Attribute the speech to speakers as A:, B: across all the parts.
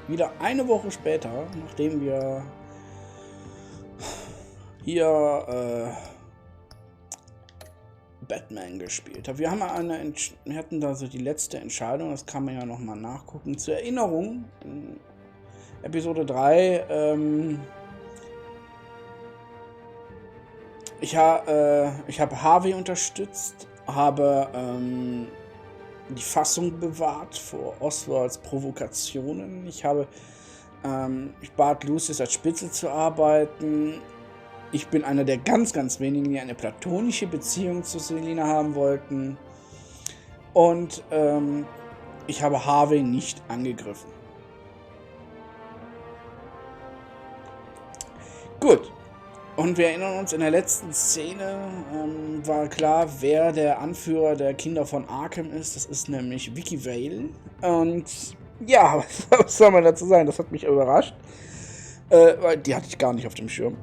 A: wieder eine Woche später, nachdem wir hier Batman gespielt haben. Wir hatten da so die letzte Entscheidung, das kann man ja nochmal nachgucken. Zur Erinnerung, in Episode 3, ich habe Harvey unterstützt, habe die Fassung bewahrt vor Oswalds Provokationen. Ich bat Lucius als Spitzel zu arbeiten. Ich bin einer der ganz, ganz wenigen, die eine platonische Beziehung zu Selina haben wollten. Und ich habe Harvey nicht angegriffen. Gut. Und wir erinnern uns, in der letzten Szene war klar, wer der Anführer der Kinder von Arkham ist. Das ist nämlich Vicky Vale. Und ja, was soll man dazu sagen? Das hat mich überrascht. Weil die hatte ich gar nicht auf dem Schirm.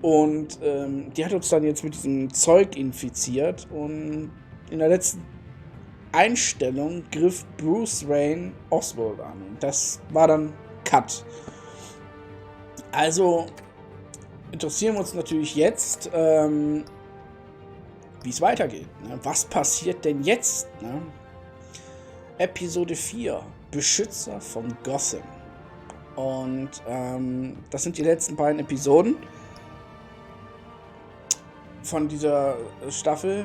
A: Und die hat uns dann jetzt mit diesem Zeug infiziert. Und in der letzten Einstellung griff Bruce Wayne Oswald an. Das war dann Cut. Also interessieren wir uns natürlich jetzt, wie es weitergeht. Ne? Was passiert denn jetzt? Ne? Episode 4, Beschützer von Gotham. Und das sind die letzten beiden Episoden von dieser Staffel.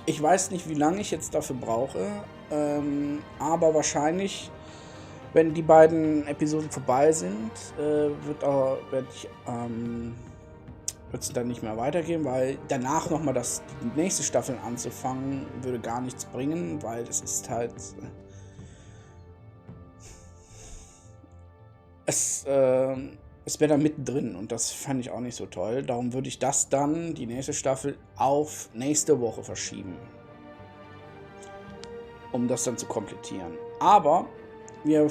A: Ich weiß nicht, wie lange ich jetzt dafür brauche, aber wahrscheinlich, wenn die beiden Episoden vorbei sind, wird es dann nicht mehr weitergehen, weil danach nochmal die nächste Staffel anzufangen, würde gar nichts bringen, weil es ist halt... Es wäre da mittendrin und das fand ich auch nicht so toll. Darum würde ich das dann, die nächste Staffel, auf nächste Woche verschieben. Um das dann zu komplettieren. Aber wir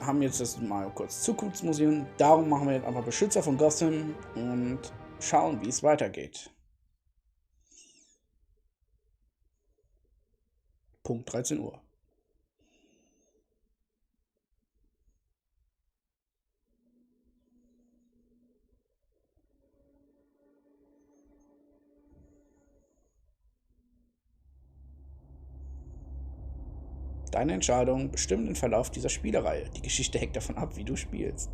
A: haben jetzt das mal kurz Zukunftsmuseum. Darum machen wir jetzt einfach Beschützer von Gotham und schauen, wie es weitergeht. Punkt 13 Uhr. Deine Entscheidung bestimmt den Verlauf dieser Spielereihe. Die Geschichte hängt davon ab, wie du spielst.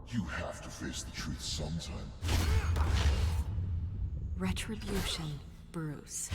B: You have to face the truth sometime.
C: Retribution, Bruce.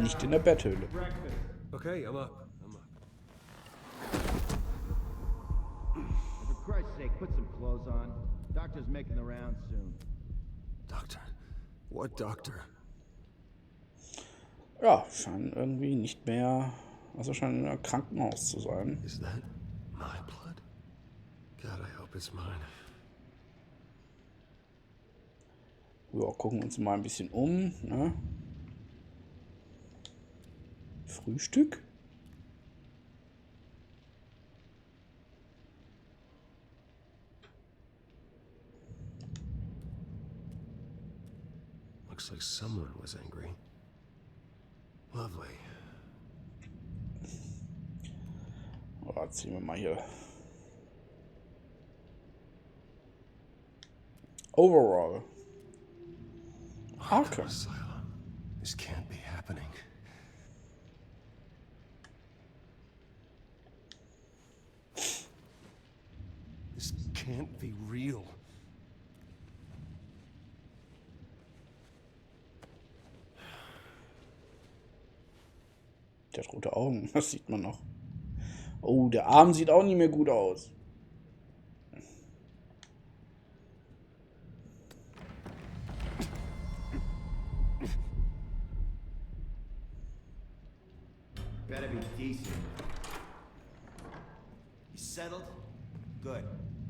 A: Nicht in der Betthöhle.
D: Okay, I'm up.
E: For Christ's sake, put some clothes on. Doctor's making the rounds soon.
D: Doctor? What doctor?
A: Ja, scheint irgendwie nicht mehr, also scheint in einem Krankenhaus zu sein.
D: Is that my blood? God, I hope it's mine.
A: Ja, gucken uns mal ein bisschen um, ne? Frühstück?
D: Looks like someone was angry. Lovely.
A: Oh, ziehen wir mal hier. Overall. Arkham.
D: Asylum. This can't be happening. This can't be real.
A: Der hat rote Augen, das sieht man noch. Oh, der Arm sieht auch nicht mehr gut aus.
E: better be decent. You settled? Good.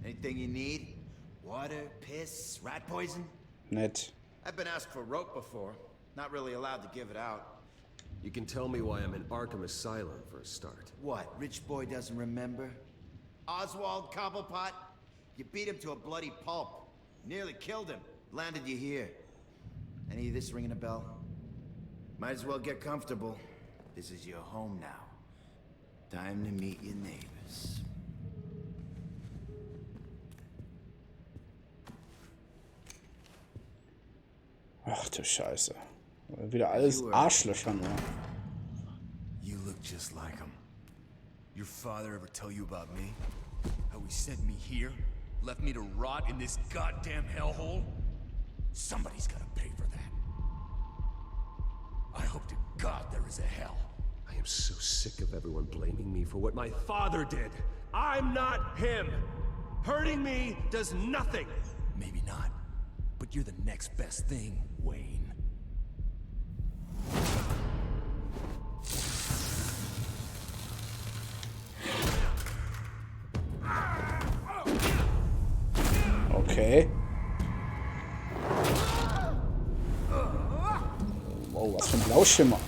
E: Anything you need? Water, piss, rat poison?
A: Nett.
E: I've been asked for rope before. Not really allowed to give it out.
D: You can tell me why I'm in Arkham Asylum for a start.
E: What, rich boy doesn't remember? Oswald Cobblepot? You beat him to a bloody pulp. Nearly killed him. Landed you here. Any of this ringing a bell? Might as well get comfortable. This is your home now. Time to meet your neighbors.
A: Ach du Scheiße. Wieder alles Arschlöcher nur.
F: You look just like him. Your father ever tell you about me? How he sent me here? Left me to rot in this goddamn hellhole? Somebody's gotta pay for that. I hope to God there is a hell.
D: I am so sick of everyone blaming me for what my father did. I'm not him. Hurting me does nothing.
F: Maybe not, but you're the next best thing, Wayne.
A: Okay. Wow, was für ein Blauschimmer.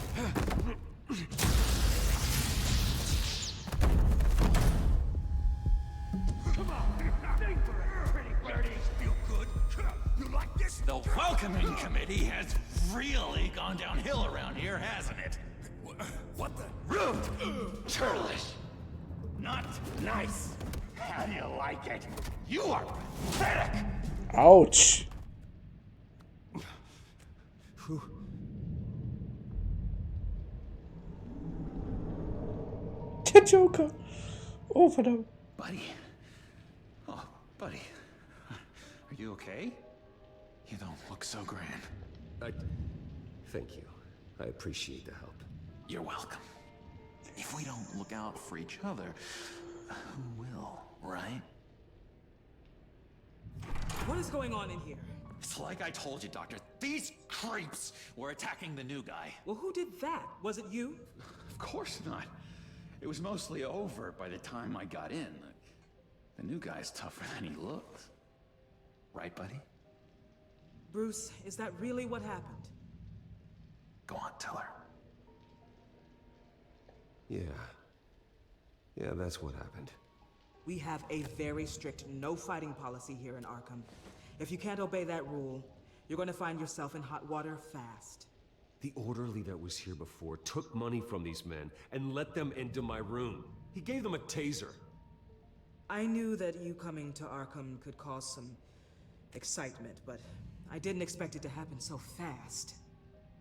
G: The welcoming committee has really gone downhill around here, hasn't it?
F: What the?
G: Rude! Churlish! Not nice! How do you like it? You are pathetic!
A: Ouch. Der Joker. Oh, verdammt.
G: Buddy? Oh, buddy. Are you okay? You don't look so grand.
D: Thank you. I appreciate the help.
G: You're welcome. If we don't look out for each other, who will, right?
H: What is going on in here?
G: It's like I told you, Doctor. These creeps were attacking the new guy.
H: Well, who did that? Was it you?
G: Of course not. It was mostly over by the time I got in. The new guy's tougher than he looks. Right, buddy?
H: Bruce, is that really what happened?
G: Go on, tell her.
D: Yeah, that's what happened.
H: We have a very strict no fighting policy here in Arkham. If you can't obey that rule, you're going to find yourself in hot water fast.
D: The orderly that was here before took money from these men and let them into my room. He gave them a taser.
H: I knew that you coming to Arkham could cause some excitement, but I didn't expect it to happen so fast.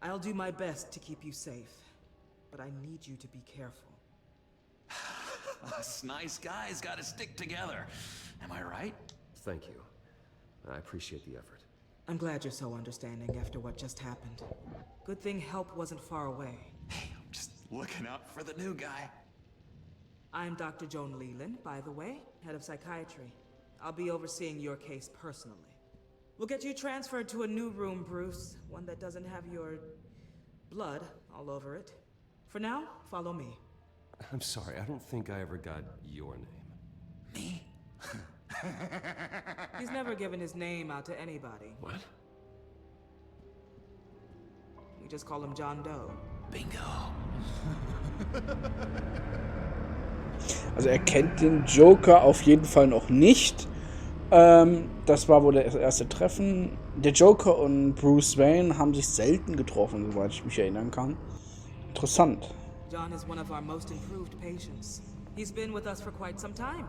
H: I'll do my best to keep you safe, but I need you to be careful.
G: Us nice guys gotta stick together. Am I right?
D: Thank you. I appreciate the effort.
H: I'm glad you're so understanding after what just happened. Good thing help wasn't far away.
G: Hey, I'm just looking out for the new guy.
H: I'm Dr. Joan Leland, by the way, head of psychiatry. I'll be overseeing your case personally. We'll get you transferred to a new room, Bruce. One that doesn't have your blood all over it. For now, follow me.
D: I'm sorry, I don't think I ever got your name.
G: Me?
H: He's never given his name out to anybody.
D: What?
H: We just call him John Doe.
G: Bingo.
A: Also er kennt den Joker auf jeden Fall noch nicht. Das war wohl das erste Treffen. Der Joker und Bruce Wayne haben sich selten getroffen, soweit ich mich erinnern kann. Interessant.
H: John is one of our most improved patients. He's been with us for quite some time.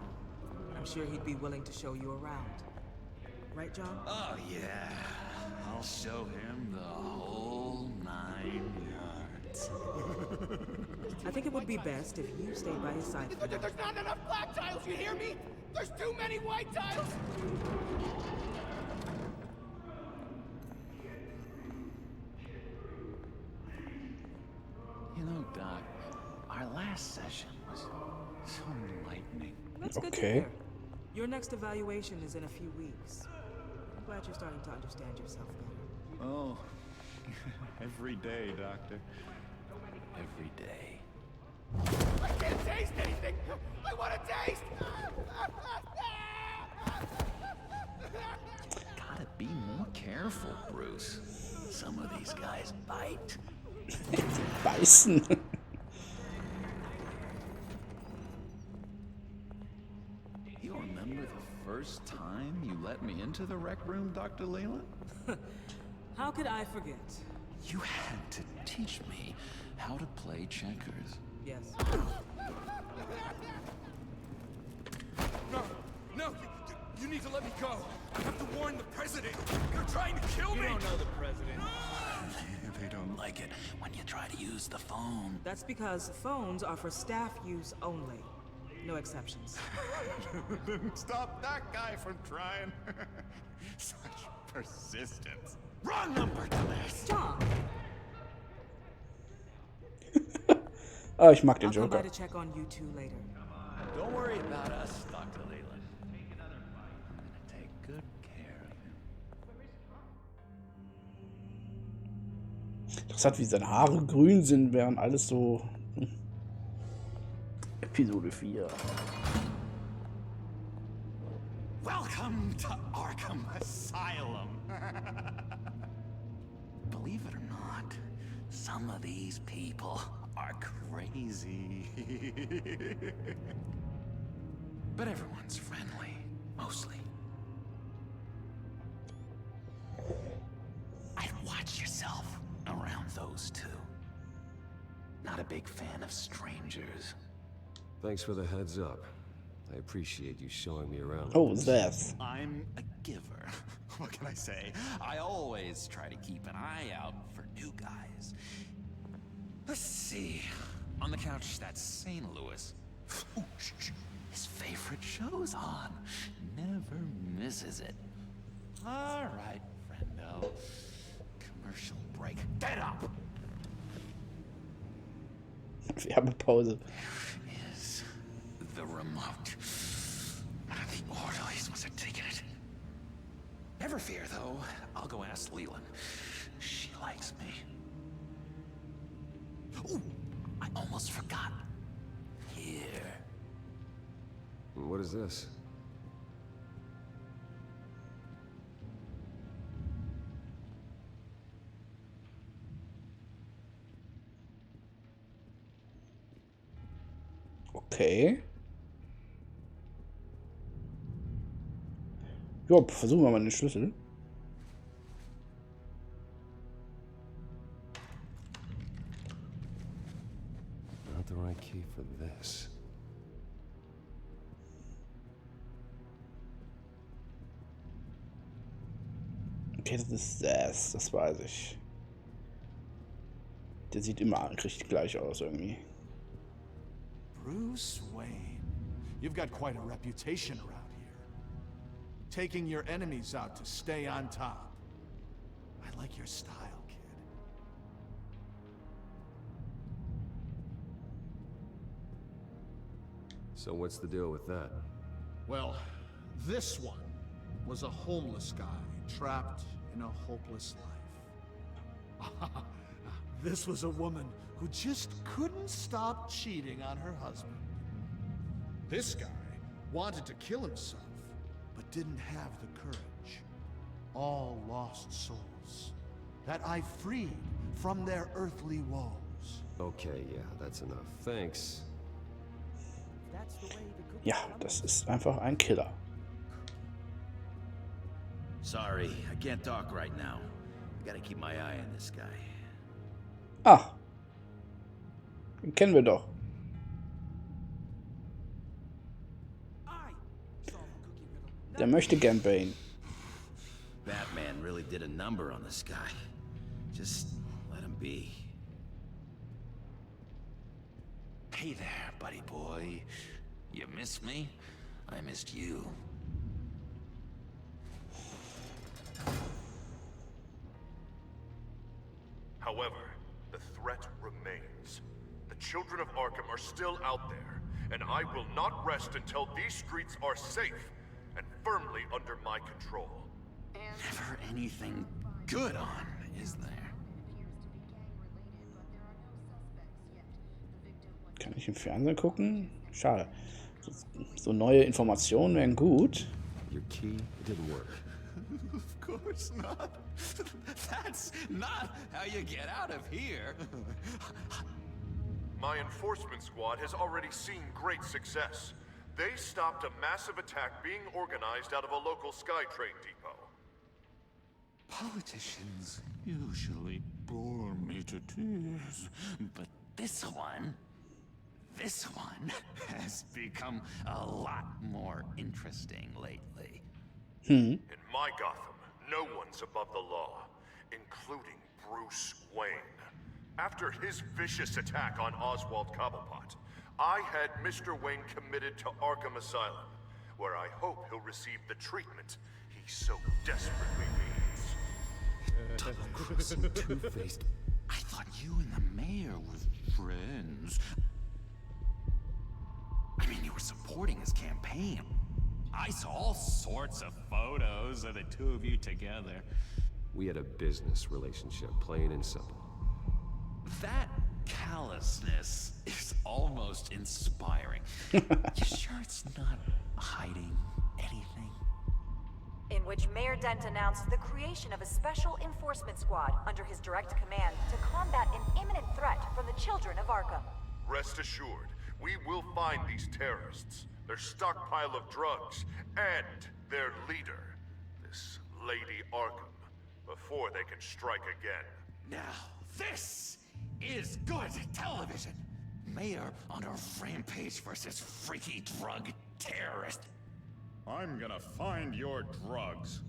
H: I'm sure he'd be willing to show you around. Right, John?
G: Oh, yeah. I'll show him the whole 9 yards.
H: I think it would be best if you stayed by his side for now.
I: There's not enough black tiles, you hear me? There's too many white tiles!
G: You know, Doc, our last session was so enlightening.
H: That's good to
A: Okay.
H: hear. Your next evaluation is in a few weeks. I'm glad you're starting to understand yourself better.
G: Oh, every day, Doctor. Every day.
I: taste anything! I want to taste!
G: Gotta be more careful, Bruce. Some of these guys bite.
A: Beißen.
G: You remember the first time you let me into the rec room, Dr. Leland?
H: How could I forget?
G: You had to teach me how to play checkers.
H: Yes.
F: No, no, you need to let me go. I have to warn the president. They're trying to kill me.
I: You don't know the president.
G: They don't like it when you try to use the phone.
H: That's because phones are for staff use only. No exceptions.
F: Stop that guy from trying. Such persistence.
G: Wrong number, dumbass.
H: John!
A: Ah, ich mag den
H: I'll come by
A: Joker.
H: to check on you two later.
G: Don't worry about us, Dr. Leland. I'm gonna take good care of him.
A: Interessant, wie seine Haare grün sind, während alles so... Episode 4.
G: Welcome to Arkham Asylum. Believe it or not, some of these people are crazy. But everyone's friendly, mostly. I'd watch yourself around those two. Not a big fan of strangers.
D: Thanks for the heads up. I appreciate you showing me around.
A: Oh, that's...
G: I'm a giver. What can I say? I always try to keep an eye out for new guys. Let's see. On the couch, that's St. Louis. Ooh, his favorite show's on. Never misses it. All right, friendo. Commercial break. Get up!
A: Werbepause.
G: Is the remote. One of the orderlies must have taken it. Never fear, though. I'll go ask Leland. She likes me. Ooh, I almost forgot. Here.
D: What is this?
A: Okay. Ja, versuchen wir mal den Schlüssel.
D: Not the right key for this.
A: Okay, das ist das weiß ich. Der sieht immer richtig gleich aus irgendwie.
J: Bruce Wayne, you've got quite a reputation around here. Taking your enemies out to stay on top. I like your style, kid.
D: So what's the deal with that?
J: Well, this one was a homeless guy trapped in a hopeless life. This was a woman who just couldn't stop cheating on her husband. This guy wanted to kill himself, but didn't have the courage. All lost souls that I freed from their earthly woes.
D: Okay, yeah, that's enough. Thanks.
A: Ja, das ist einfach ein Killer.
E: Sorry, I can't talk right now. I gotta keep my eye on this guy.
A: Ah. Den kennen wir doch. Der möchte gern Bane.
E: Batman really did a number on this guy. Just let him be.
G: Hey there, buddy boy. You miss me? I missed you.
K: However, the threat remains. The children of Arkham are still out there, and I will not rest until these streets are safe and firmly under my control.
G: Never anything good on, is there?
A: Kann ich im Fernsehen gucken? Schade. So neue Informationen wären gut.
D: Your key didn't work.
G: Of course not. That's not how you get out of here.
K: My enforcement squad has already seen great success. They stopped a massive attack being organized out of a local SkyTrain depot.
G: Politicians usually bore me to tears, but this one has become a lot more interesting lately.
K: In my Gotham, no one's above the law, including Bruce Wayne. After his vicious attack on Oswald Cobblepot, I had Mr. Wayne committed to Arkham Asylum, where I hope he'll receive the treatment he so desperately needs.
D: Double-crossing, two-faced.
G: I thought you and the mayor were friends. I mean, you were supporting his campaign. I saw all sorts of photos of the two of you together.
D: We had a business relationship, plain and simple.
G: That callousness is almost inspiring. You sure it's not hiding anything?
L: In which Mayor Dent announced the creation of a special enforcement squad under his direct command to combat an imminent threat from the children of Arkham.
K: Rest assured, we will find these terrorists, their stockpile of drugs, and their leader, this Lady Arkham, before they can strike again.
G: Now, this is good television. Mayor on a rampage versus freaky drug terrorist.
M: I'm gonna find your drugs.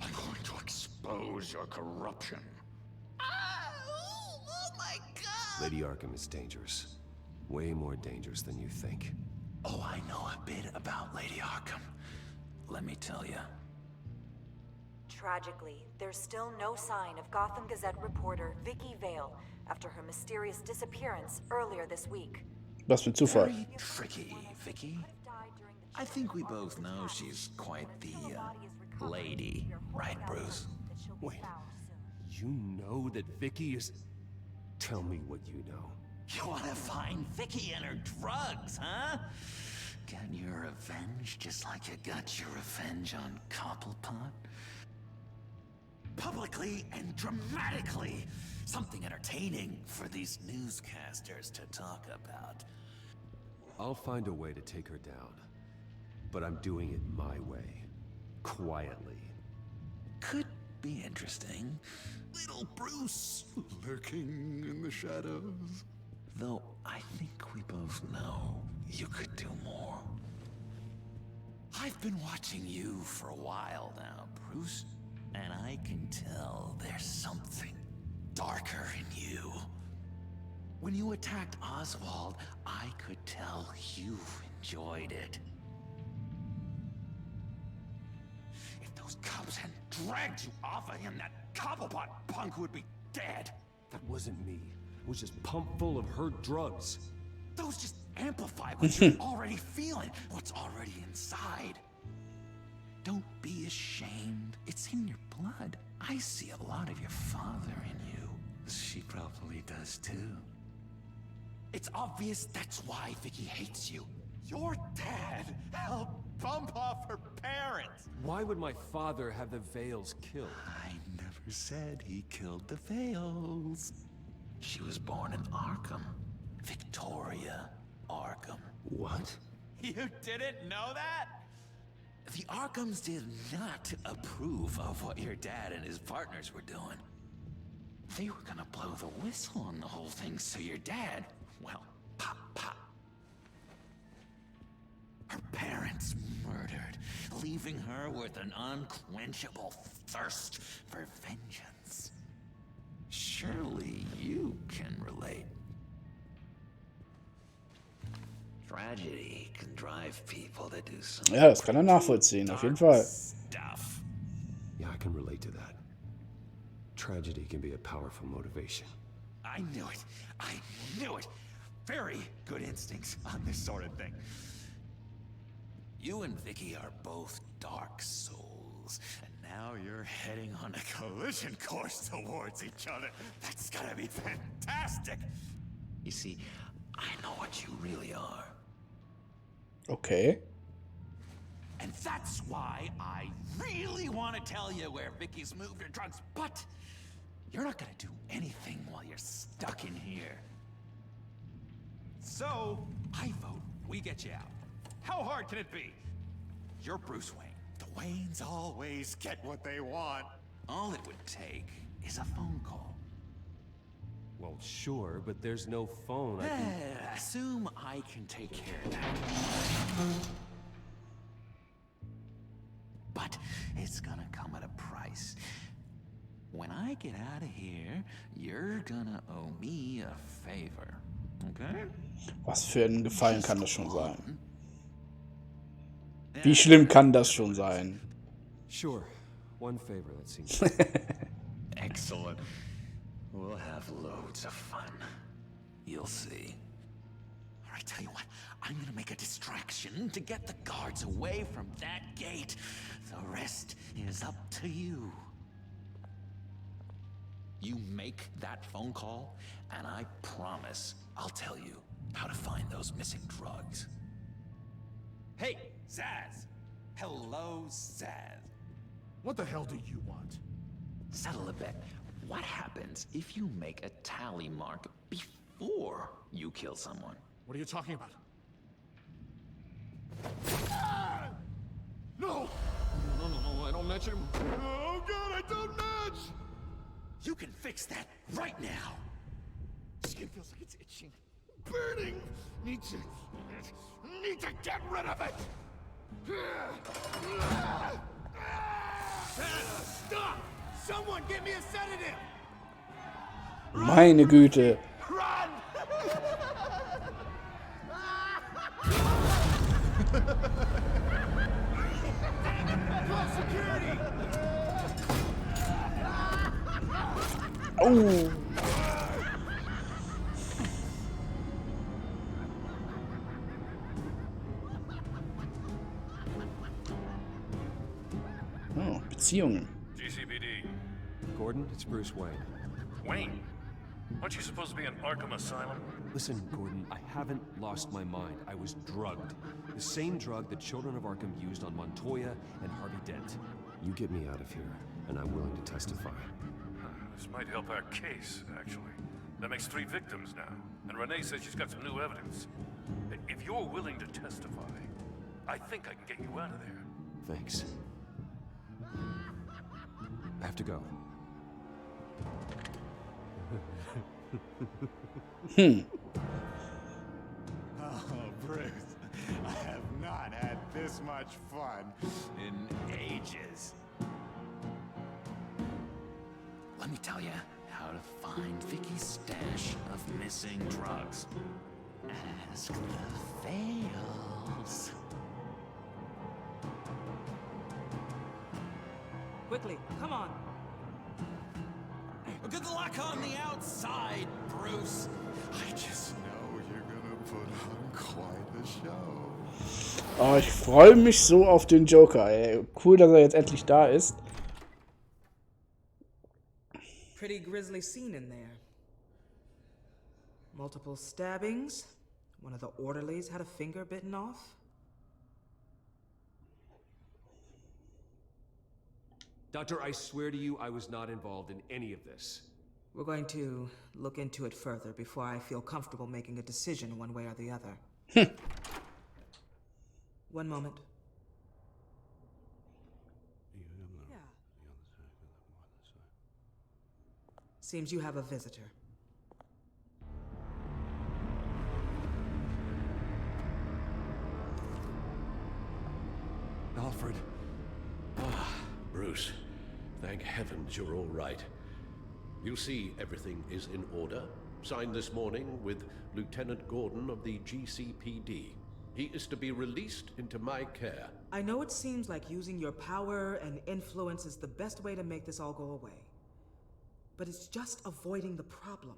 G: I'm going to expose your corruption. Oh my God!
D: Lady Arkham is dangerous. Way more dangerous than you think.
G: Oh, I know a bit about Lady Arkham. Let me tell you.
L: Tragically, there's still no sign of Gotham Gazette reporter Vicky Vale after her mysterious disappearance earlier this week.
A: Was für Zufall.
G: Very tricky, Vicky. I think we both know she's quite the lady, right, Bruce?
D: Wait, you know that Vicky is... Tell me what you know.
G: You wanna find Vicky and her drugs, huh? Get your revenge just like you got your revenge on Cobblepot? Publicly and dramatically. Something entertaining for these newscasters to talk about.
D: I'll find a way to take her down. But I'm doing it my way. Quietly.
G: Could be interesting. Little Bruce lurking in the shadows. Though I think we both know you could do more. I've been watching you for a while now, Bruce. And I can tell there's something darker in you. When you attacked Oswald, I could tell you enjoyed it. If those cops hadn't dragged you off of him, that Cobblepot punk would be dead.
D: That wasn't me. It was just pumped full of her drugs.
G: Those just amplify what you're already feeling, what's already inside. Don't be ashamed. It's in your blood. I see a lot of your father in you. She probably does too. It's obvious that's why Vicky hates you. Your dad helped bump off her parents.
D: Why would my father have the Vales killed?
G: I never said he killed the Vales. She was born in Arkham. Victoria Arkham.
D: What?
G: You didn't know that? The Arkhams did not approve of what your dad and his partners were doing. They were gonna blow the whistle on the whole thing, so your dad, well, pop, pop. Her parents murdered, leaving her with an unquenchable thirst for vengeance. Surely you can relate. Tragedy can drive people to do something.
A: Ja, das kann er nachvollziehen, auf jeden Fall.
G: Stuff.
D: Yeah, I can relate to that. Tragedy can be a powerful motivation.
G: I knew it. I knew it. Very good instincts on this sort of thing. You and Vicky are both dark souls, and now you're heading on a collision course towards each other. That's gotta be fantastic. You see, I know what you really are.
A: Okay.
G: And that's why I really want to tell you where Vicky's moved her drugs, but you're not gonna do anything while you're stuck in here. So, I vote we get you out. How hard can it be? You're Bruce Wayne.
F: The Waynes always get what they want.
G: All it would take is a phone call.
D: Well, sure, but there's no phone. I can...
G: Assume I can take care of that. But it's gonna come at a price. When I get out of here, you're gonna owe me a favor. Okay?
A: Was für ein Gefallen kann das schon sein? Wie schlimm kann das schon sein?
D: Sure. One favor, that seems.
G: Excellent. We'll have loads of fun. You'll see. All right, tell you what. I'm gonna make a distraction to get the guards away from that gate. The rest is up to you. You make that phone call, and I promise I'll tell you how to find those missing drugs. Hey, Zaz! Hello, Zaz.
J: What the hell do you want?
G: Settle a bet. What happens if you make a tally mark before you kill someone?
J: What are you talking about? Ah! No! No, I don't match him. Oh god, I don't match!
G: You can fix that right now!
J: Skin feels like it's itching. Burning! Need to get rid of it!
I: Stop! Someone give me a sedative!
A: Meine Güte.
I: Run! Call security!
A: Oh. Oh, Beziehungen.
K: GCPD.
D: Gordon, it's Bruce Wayne.
K: Wayne? Aren't you supposed to be in Arkham Asylum?
D: Listen, Gordon, I haven't lost my mind. I was drugged. The same drug the children of Arkham used on Montoya and Harvey Dent. You get me out of here, and I'm willing to testify.
K: This might help our case, actually. That makes 3 victims now, and Renee says she's got some new evidence. If you're willing to testify, I think I can get you out of there.
D: Thanks. I have to go.
F: Oh, Bruce, I have not had this much fun in ages.
G: Let me tell you how to find Vicky's stash of missing drugs. Ask the fails.
H: Quickly, come on.
G: Good luck on the outside, Bruce.
F: I just know you're gonna put on quite a show.
A: Oh, ich freue mich so auf den Joker, ey. Cool, dass er jetzt endlich da ist.
H: Pretty grisly scene in there. Multiple stabbings. One of the orderlies had a finger bitten off.
D: Doctor, I swear to you, I was not involved in any of this.
H: We're going to look into it further before I feel comfortable making a decision one way or the other. One moment. Yeah. Seems you have a visitor.
N: Alfred. Bruce. Thank heavens you're all right. You'll see everything is in order. Signed this morning with Lieutenant Gordon of the GCPD. He is to be released into my care.
H: I know it seems like using your power and influence is the best way to make this all go away. But it's just avoiding the problem.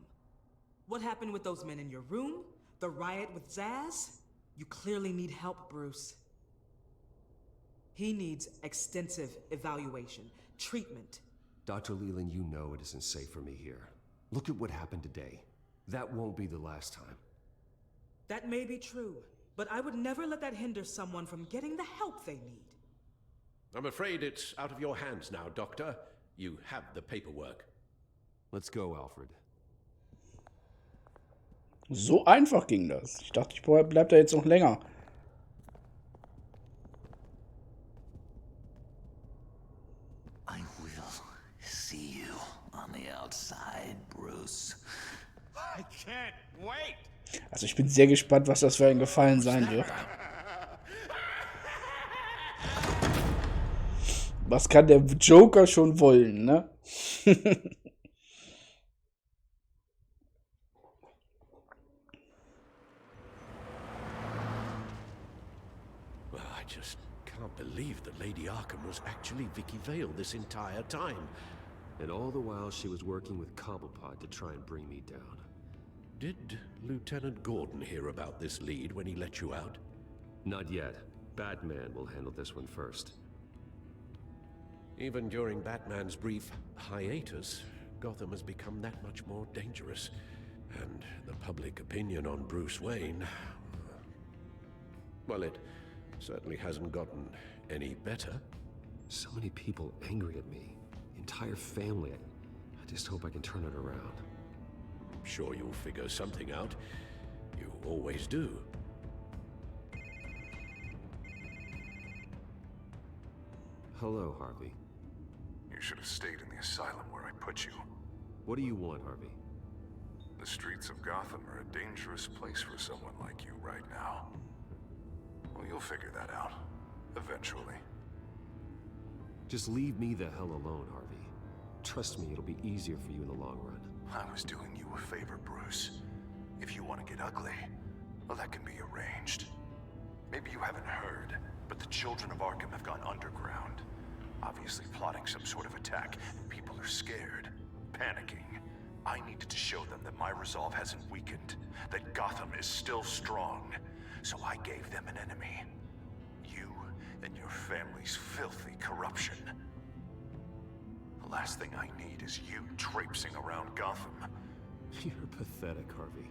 H: What happened with those men in your room? The riot with Zaz? You clearly need help, Bruce. He needs extensive evaluation, treatment.
D: Dr. Leland, you know it isn't safe for me here. Look at what happened today. That won't be the last time.
H: That may be true, but I would never let that hinder someone from getting the help they need.
N: I'm afraid it's out of your hands now, Doctor. You have the paperwork.
D: Let's go, Alfred.
A: So einfach ging das. Ich dachte, ich bleib da jetzt noch länger.
G: I will see you on the outside, Bruce.
I: I can't wait.
A: Also ich bin sehr gespannt, was das für ein Gefallen sein wird. Was kann der Joker schon wollen, ne?
N: Well, I just can't believe that Lady Arkham was actually Vicky Vale this entire time.
D: And all the while she was working with Cobblepot to try and bring me down.
N: Did Lieutenant Gordon hear about this lead when he let you out?
D: Not yet. Batman will handle this one first.
N: Even during Batman's brief hiatus, Gotham has become that much more dangerous. And the public opinion on Bruce Wayne... well, it certainly hasn't gotten any better.
D: So many people angry at me. Entire family. I just hope I can turn it around.
N: I'm sure you'll figure something out. You always do.
D: Hello, Harvey.
K: You should have stayed in the asylum where I put you.
D: What do you want, Harvey?
K: The streets of Gotham are a dangerous place for someone like you right now. Well, you'll figure that out. Eventually.
D: Just leave me the hell alone, Harvey. Trust me, it'll be easier for you in the long run.
K: I was doing you a favor, Bruce. If you want to get ugly, well, that can be arranged. Maybe you haven't heard, but the children of Arkham have gone underground. Obviously plotting some sort of attack, and people are scared, panicking. I needed to show them that my resolve hasn't weakened, that Gotham is still strong. So I gave them an enemy. You and your family's filthy corruption. The last thing I need is you traipsing around Gotham.
D: You're pathetic, Harvey.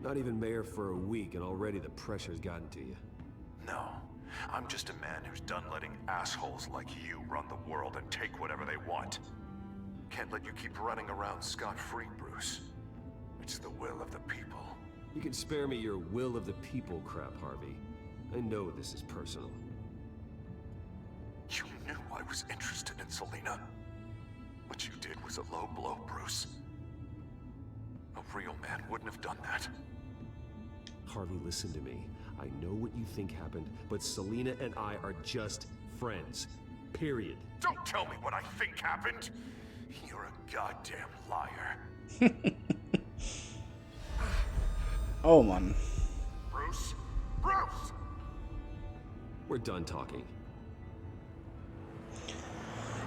D: Not even mayor for a week and already the pressure's gotten to you.
K: No, I'm just a man who's done letting assholes like you run the world and take whatever they want. Can't let you keep running around scot-free, Bruce. It's the will of the people.
D: You can spare me your will of the people crap, Harvey. I know this is personal.
K: You knew I was interested in Selina. What you did was a low blow, Bruce. A real man wouldn't have done that.
D: Harvey, listen to me. I know what you think happened, but Selina and I are just friends. Period.
K: Don't tell me what I think happened! You're a goddamn liar.
A: Oh Mann.
K: Bruce? Bruce!
D: We're done talking.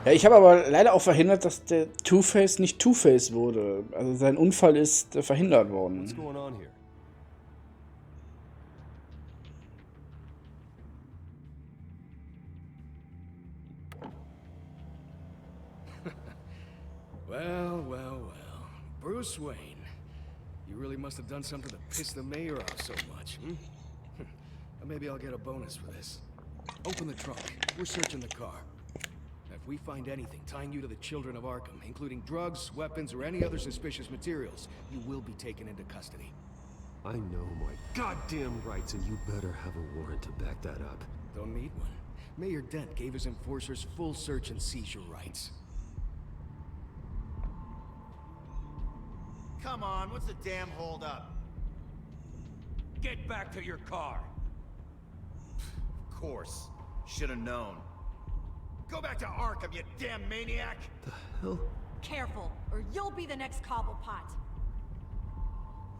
A: Ja, ich habe aber leider auch verhindert, dass der Two-Face nicht Two-Face wurde. Also sein Unfall ist verhindert worden.
D: What's going on here?
O: Well. Bruce Wayne. You really must have done something to piss the mayor off so much, hmm? Or maybe I'll get a bonus for this. Open the trunk. We're searching the car. If we find anything tying you to the children of Arkham, including drugs, weapons, or any other suspicious materials, you will be taken into custody.
D: I know my goddamn rights, and you better have a warrant to back that up.
O: Don't need one. Mayor Dent gave his enforcers full search and seizure rights.
E: Come on, what's the damn holdup?
G: Get back to your car.
E: Of course. Should have known. Go back to Arkham, you damn maniac!
D: The hell?
L: Careful, or you'll be the next Cobblepot.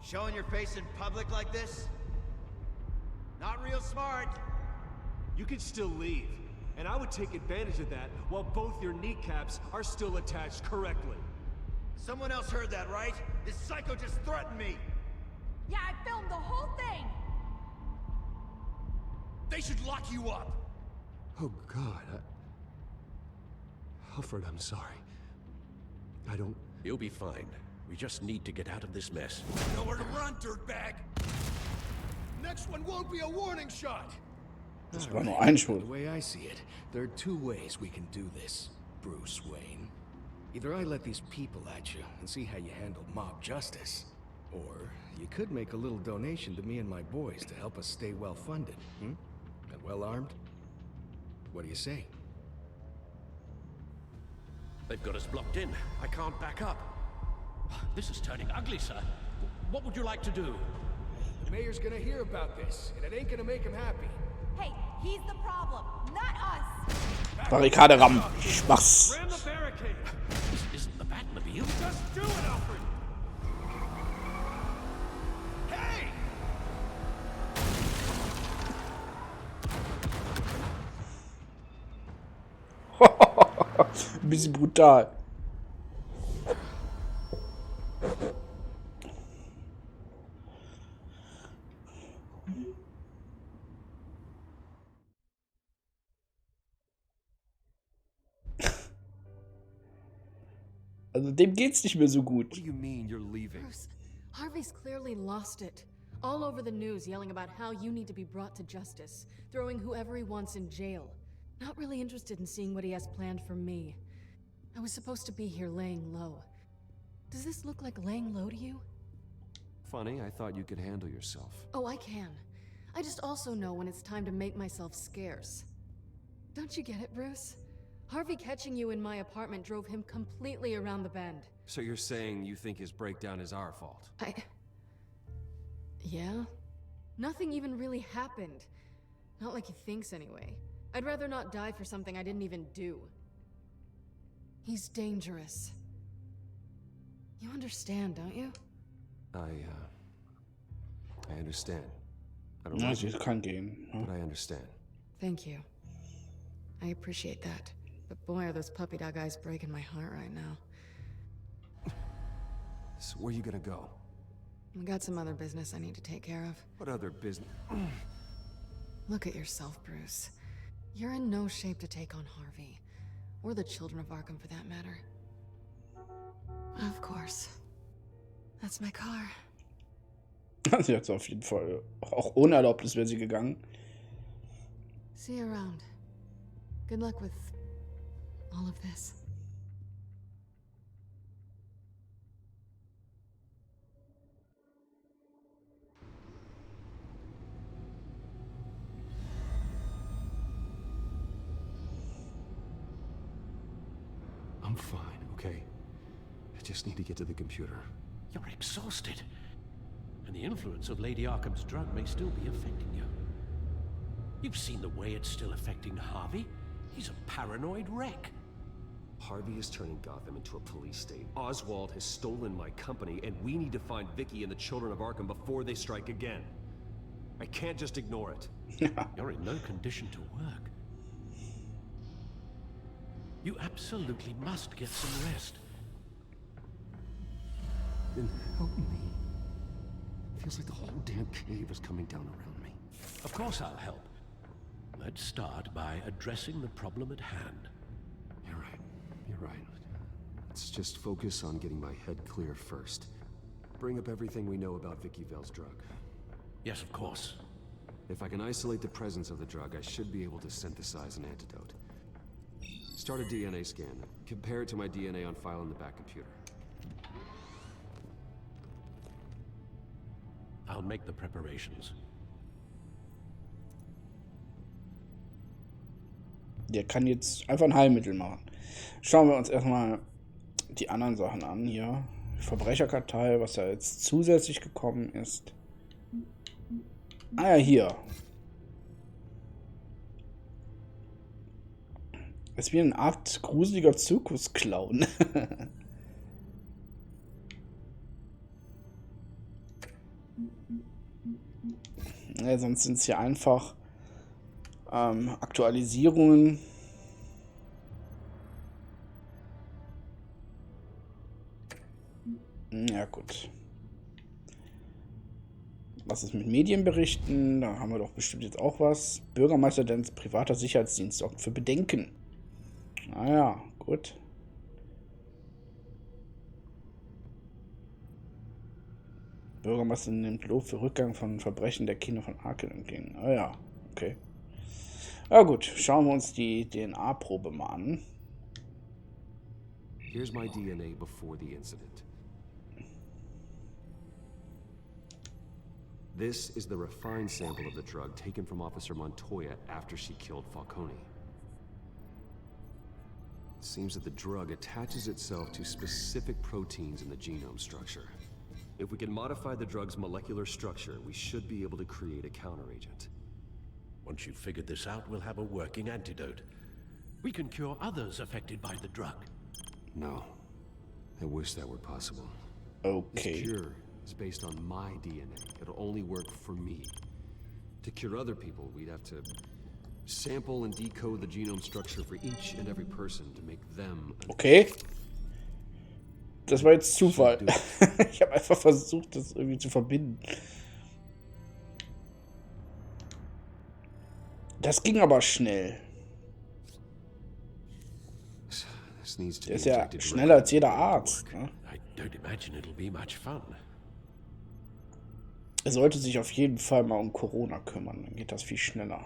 E: Showing your face in public like this? Not real smart.
P: You could still leave, and I would take advantage of that while both your kneecaps are still attached correctly.
E: Someone else heard that, right? This psycho just threatened me!
L: Yeah, I filmed the whole thing!
E: They should lock you up!
D: Oh, God. Alfred, I'm sorry. I don't...
N: You'll be fine. We just need to get out of this mess.
G: Nowhere to run, dirtbag!
F: next one won't be a warning shot.
A: Das war nur ein
O: The
A: Schuss.
O: way I see it, there are two ways we can do this, Bruce Wayne. Either I let these people at you and see how you handle mob justice, or you could make a little donation to me and my boys to help us stay well-funded, and well-armed. What do you say?
N: They've got us blocked in. I can't back up. This is turning ugly, sir. What would you like to do?
O: The mayor's gonna hear about this, and it ain't gonna make him happy.
L: Hey, he's the problem, not us!
A: Barrikade rammen. Spaß.
P: Ram the barricade!
N: This isn't the Batmobile.
P: Just do it, Alfred!
F: Hey!
A: Ein bisschen brutal. Also dem geht's nicht mehr so gut.
D: What do you mean you're leaving?
Q: Bruce, Harvey's clearly lost it. All over the news yelling about how you need to be brought to justice, throwing whoever he wants in jail. Not really interested in seeing what he has planned for me. I was supposed to be here laying low. Does this look like laying low to you?
D: Funny, I thought you could handle yourself.
Q: Oh, I can. I just also know when it's time to make myself scarce. Don't you get it, Bruce? Harvey catching you in my apartment drove him completely around the bend.
D: So you're saying you think his breakdown is our fault?
Q: Yeah? Nothing even really happened. Not like he thinks anyway. I'd rather not die for something I didn't even do. He's dangerous. You understand, don't you?
D: I understand. I don't
A: Ja,
D: like
A: sie
D: it,
A: kann gehen.
D: but I understand.
Q: Thank you. I appreciate that. But boy, are those puppy dog eyes breaking my heart right now.
D: So where are you gonna go?
Q: I got some other business I need to take care of.
D: What other business?
Q: Look at yourself, Bruce. You're in no shape to take on Harvey. Or the children of Arkham, for that matter. Of course. That's my car.
A: Sie hat auf jeden Fall. Auch ohne Erlaubnis wäre sie gegangen.
Q: See you around. Good luck with all of this.
D: I'm fine, okay? I just need to get to the computer.
N: You're exhausted. And the influence of Lady Arkham's drug may still be affecting you. You've seen the way it's still affecting Harvey. He's a paranoid wreck.
D: Harvey is turning Gotham into a police state. Oswald has stolen my company, and we need to find Vicky and the children of Arkham before they strike again. I can't just ignore it.
N: You're in no condition to work. You absolutely must get some rest.
D: Then help me. Feels like the whole damn cave is coming down around me.
N: Of course I'll help. Let's start by addressing the problem at hand.
D: You're right. You're right. Let's just focus on getting my head clear first. Bring up everything we know about Vicky Vale's drug.
N: Yes, of course.
D: If I can isolate the presence of the drug, I should be able to synthesize an antidote. Start a DNA scan. Compare it to my DNA on file in the back computer.
N: I'll make the preparations.
A: Der kann jetzt einfach ein Heilmittel machen. Schauen wir uns erstmal die anderen Sachen an hier. Verbrecherkartei, was da jetzt zusätzlich gekommen ist. Ah ja, hier. Es ist wie eine Art gruseliger Zirkusclown. Ja, sonst sind es hier einfach Aktualisierungen. Ja, gut. Was ist mit Medienberichten? Da haben wir doch bestimmt jetzt auch was. Bürgermeister Dents privater Sicherheitsdienst sorgt für Bedenken. Naja, gut. Bürgermeister nimmt Lob für Rückgang von Verbrechen der Kinder von Arkham entgegen. Ah ja, okay. Ja gut, schauen wir uns die DNA-Probe mal an.
D: Here's my DNA before the incident. This is the refined sample of the drug taken from Officer Montoya after she killed Falcone. It seems that the drug attaches itself to specific proteins in the genome structure. If we can modify the drug's molecular structure, we should be able to create a counteragent.
N: Once you've figured this out, we'll have a working antidote. We can cure others affected by the drug.
D: No. I wish that were possible.
A: Okay.
D: This cure is based on my DNA. It'll only work for me. To cure other people, we'd have to sample and decode the genome structure for each and every person to make them.
A: Okay. Das war jetzt Zufall. Ich habe einfach versucht, das irgendwie zu verbinden. Das ging aber schnell. Der ist ja schneller als jeder Arzt. Ne? Er sollte sich auf jeden Fall mal um Corona kümmern, dann geht das viel schneller.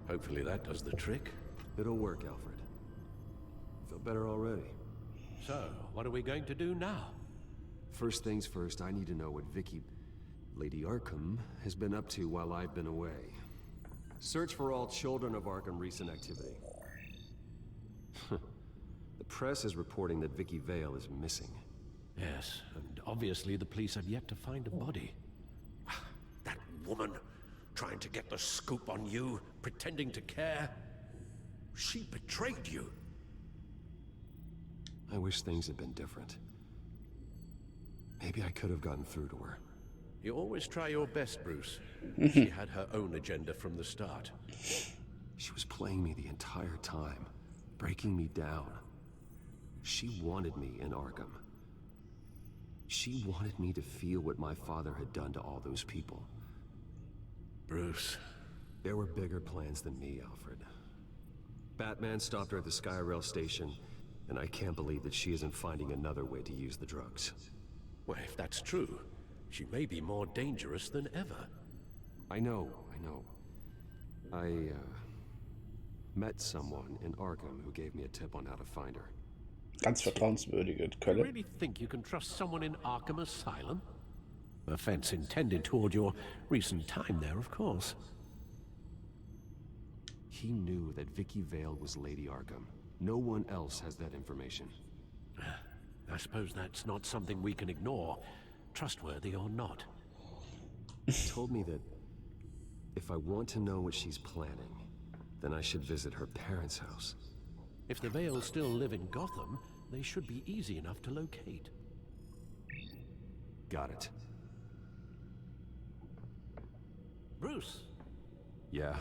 N: Hopefully that does the trick.
D: It'll work, Alfred. Feel better already.
N: So, what are we going to do now?
D: First things first, I need to know what Lady Arkham, has been up to while I've been away. Search for all children of Arkham recent activity. The press is reporting that Vicky Vale is missing.
N: Yes, and obviously the police have yet to find a body. That woman, trying to get the scoop on you, pretending to care. She betrayed you.
D: I wish things had been different. Maybe I could have gotten through to her.
N: You always try your best, Bruce. She had her own agenda from the start.
D: She was playing me the entire time, breaking me down. She wanted me in Arkham. She wanted me to feel what my father had done to all those people.
N: Bruce.
D: There were bigger plans than me, Alfred. Batman stopped her at the Skyrail station, and I can't believe that she isn't finding another way to use the drugs.
N: Well, if that's true, she may be more dangerous than ever.
D: I know. I met someone in Arkham who gave me a tip on how to find her.
A: Ganz vertrauenswürdige Quelle.
N: You really think you can trust someone in Arkham Asylum? Offense intended toward your recent time there, of course.
D: He knew that Vicky Vale was Lady Arkham. No one else has that information.
N: I suppose that's not something we can ignore, trustworthy or not.
D: He told me that if I want to know what she's planning, then I should visit her parents' house.
N: If the Vales still live in Gotham, they should be easy enough to locate.
D: Got it.
N: Bruce?
D: Yeah?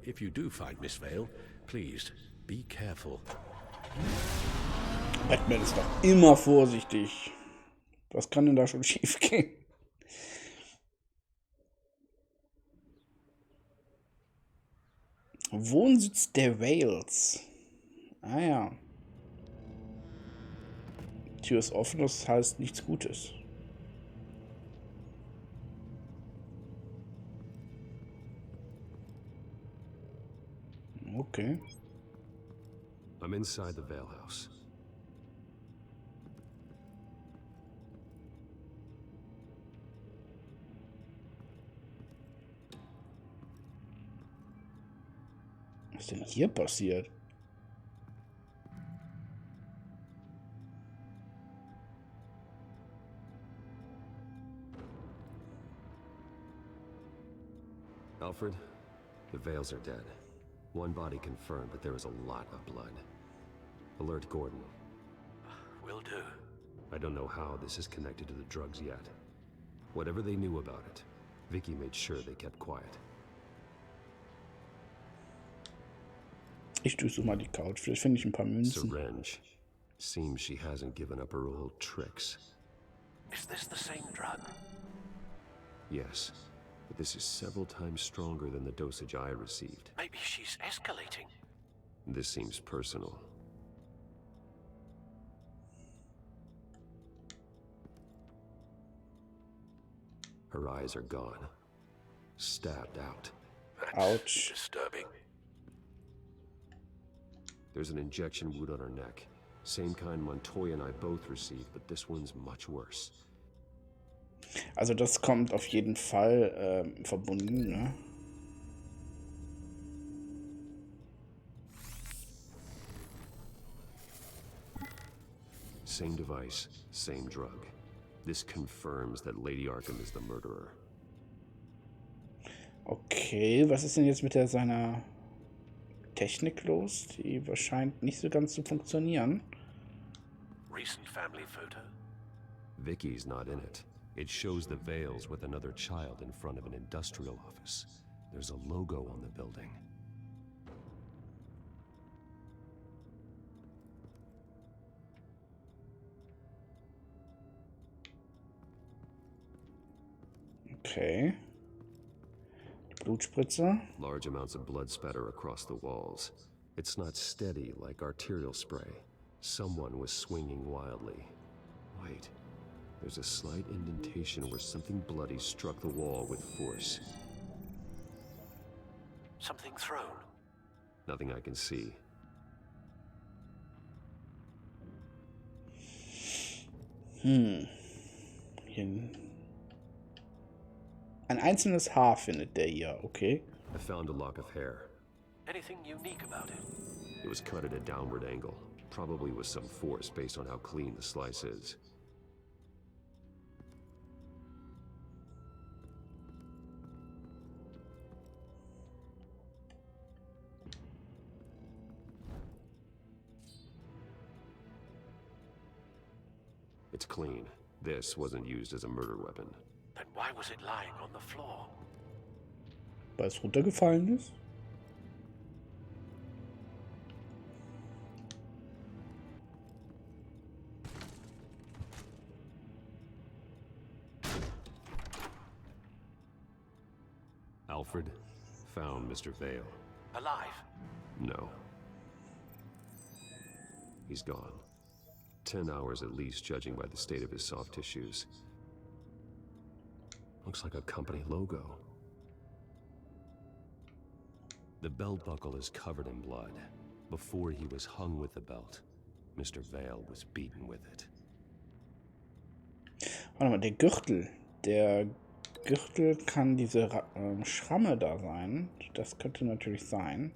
N: If you do find Miss Vale, please, be careful.
A: Batman ist doch immer vorsichtig. Was kann denn da schon schief gehen? Wohnsitz der Vales. Ah ja. Tür ist offen, das heißt nichts Gutes. Okay.
D: I'm inside the Vale house.
A: Was ist denn hier passiert?
D: Alfred, the Vales are dead. One body confirmed, but there is a lot of blood. Alert Gordon.
N: Will do.
D: I don't know how this is connected to the drugs yet. Whatever they knew about it, Vicky made sure they kept quiet.
A: Ich durchsuche mal die Couch. Vielleicht finde ich ein paar Münzen.
D: Syringe. Seems she hasn't given up her old tricks.
N: Is this the same drug?
D: Yes, but this is several times stronger than the dosage I received.
N: Maybe she's escalating.
D: This seems personal. Her eyes are gone. Stabbed out.
A: Ouch.
N: Disturbing.
D: There's an injection wound on her neck. Same kind Montoya and I both received, but this one's much worse.
A: Also das kommt auf jeden Fall verbunden, ne?
D: Same device, same drug. This confirms that Lady Arkham is the murderer.
A: Okay, was ist denn jetzt mit seiner Technik los? Die scheint nicht so ganz zu funktionieren.
N: Recent family photo?
D: Vicky's not in it. It shows the Vales with another child in front of an industrial office. There's a logo on the building.
A: Okay. Die Blutspritze.
D: Large amounts of blood spatter across the walls. It's not steady like arterial spray. Someone was swinging wildly. Wait. There's a slight indentation where something bloody struck the wall with force.
N: Something thrown?
D: Nothing I can see.
A: Hier. Ein einzelnes Haar findet der hier, okay.
D: I found a lock of hair.
N: Anything unique about it?
D: It was cut at a downward angle. Probably with some force based on how clean the slice is. It's clean. This wasn't used as a murder weapon.
N: Then why was it lying on the floor?
A: Weil es runtergefallen ist?
D: Alfred found Mr. Vale.
N: Alive?
D: No. He's gone. 10 hours at least, judging by the state of his soft tissues. Looks like a company logo. The belt buckle is covered in blood. Before he was hung with the belt, Mr. Vale was beaten with it.
A: Warte mal, der Gürtel. Der Gürtel kann diese Schramme da sein. Das könnte natürlich sein.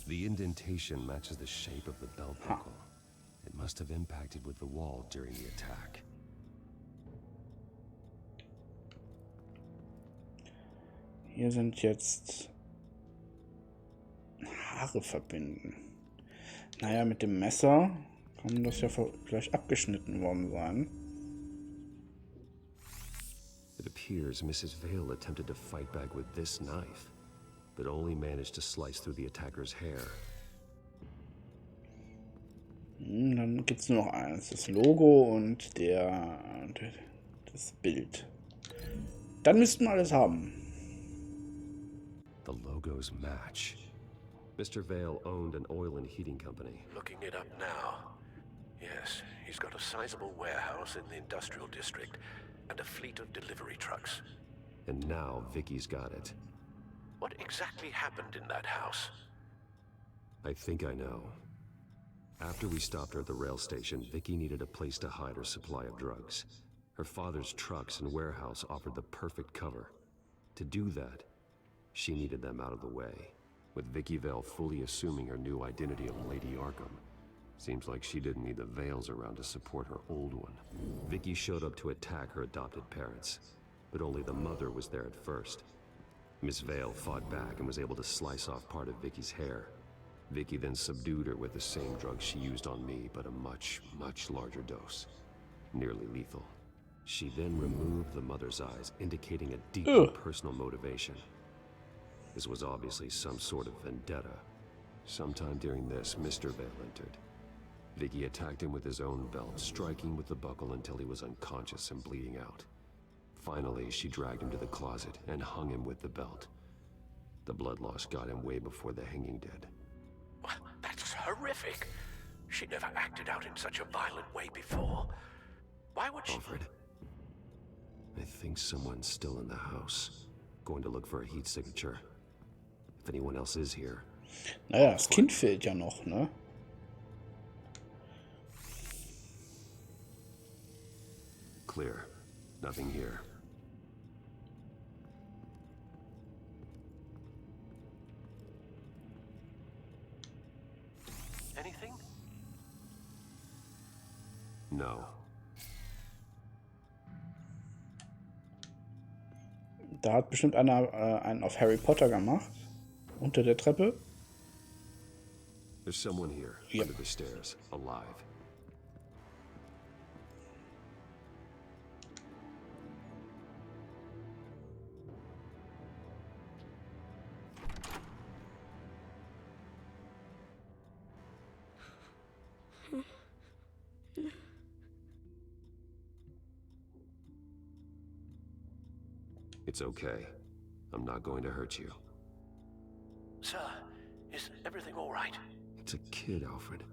D: The indentation matches the shape of the belt buckle. It must have impacted with the wall during the attack.
A: Hier sind jetzt Haare verbinden. Naja, mit dem Messer kann das ja vielleicht abgeschnitten worden sein.
D: It appears Mrs. Vale attempted to fight back with this knife, but only managed to slice through the attacker's hair.
A: Dann gibt es nur noch eins, das Logo und das Bild. Dann müssten wir alles haben.
D: The logos match. Mr. Vale owned an oil and heating company.
N: Looking it up now. Yes, he's got a sizable warehouse in the industrial district and a fleet of delivery trucks.
D: And now Vicky's got it.
N: What exactly happened in that house?
D: I think I know. After we stopped her at the rail station, Vicky needed a place to hide her supply of drugs. Her father's trucks and warehouse offered the perfect cover. To do that, she needed them out of the way, with Vicky Vale fully assuming her new identity of Lady Arkham. Seems like she didn't need the Vales around to support her old one. Vicky showed up to attack her adopted parents, but only the mother was there at first. Miss Vale fought back and was able to slice off part of Vicky's hair. Vicky then subdued her with the same drug she used on me, but a much, much larger dose. Nearly lethal. She then removed the mother's eyes, indicating a deeply personal motivation. This was obviously some sort of vendetta. Sometime during this, Mr. Vale entered. Vicky attacked him with his own belt, striking with the buckle until he was unconscious and bleeding out. Finally, she dragged him to the closet and hung him with the belt. The blood loss got him way before the hanging did.
N: That's horrific. She never acted out in such a violent way before. Why would she...
D: Alfred, I think someone's still in the house. Going to look for a heat signature. If anyone else is here...
A: Naja, das Kind fehlt ja noch, ne?
D: Clear. Nothing here.
N: Anything?
D: No.
A: Da hat bestimmt einer einen auf Harry Potter gemacht. Unter der Treppe.
D: There's someone here, under the stairs, alive. It's okay. I'm not going to hurt you.
N: Sir, is everything all right?
D: It's a kid, Alfred.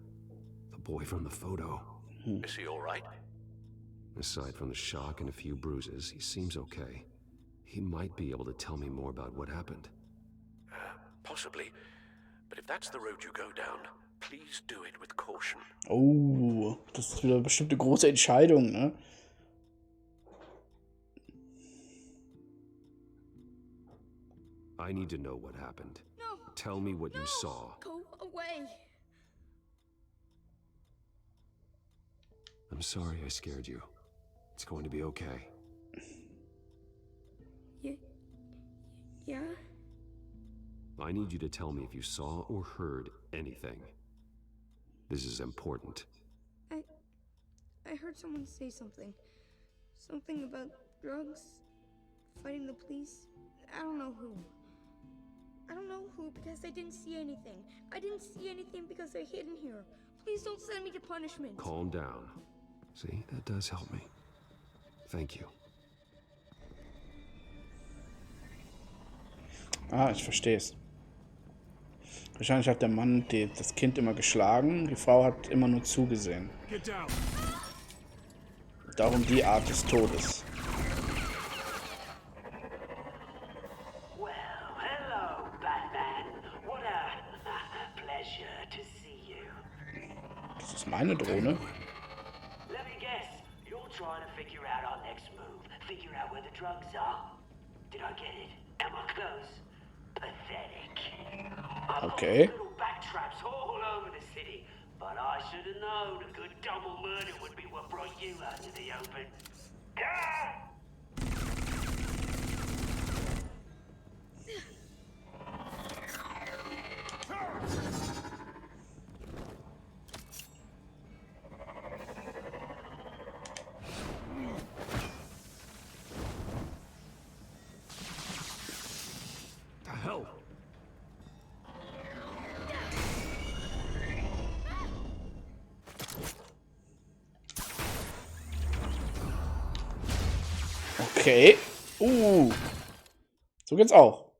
D: The boy from the photo.
N: Is he all right?
D: Aside from the shock and a few bruises, he seems okay. He might be able to tell me more about what happened.
N: Possibly. But if that's the road you go down, please do it with caution.
A: Oh, das ist wieder bestimmt eine große Entscheidung, ne?
D: I need to know what happened.
R: No.
D: Tell me what you saw.
R: Go away.
D: I'm sorry I scared you. It's going to be okay.
R: Yeah?
D: I need you to tell me if you saw or heard anything. This is important.
R: I heard someone say something. Something about drugs, fighting the police. I don't know who. I don't know who because I didn't see anything. I didn't see anything because they're hidden here. Please don't send me to punishment.
D: Calm down. See, that does help me. Thank you.
A: Ah, ich verstehe es. Wahrscheinlich hat der Mann das Kind immer geschlagen, die Frau hat immer nur zugesehen. Darum die Art des Todes. Das ist meine Drohne.
S: Let me guess. You're trying to figure out our next move. Figure out where the drugs are. Did I get it? Am I close? Pathetic.
A: Okay.
S: Little backtraps all over the city. But I should have known a good double murder would be what brought you out to the open. Ah!
D: Hell!
A: Okay. So geht's auch.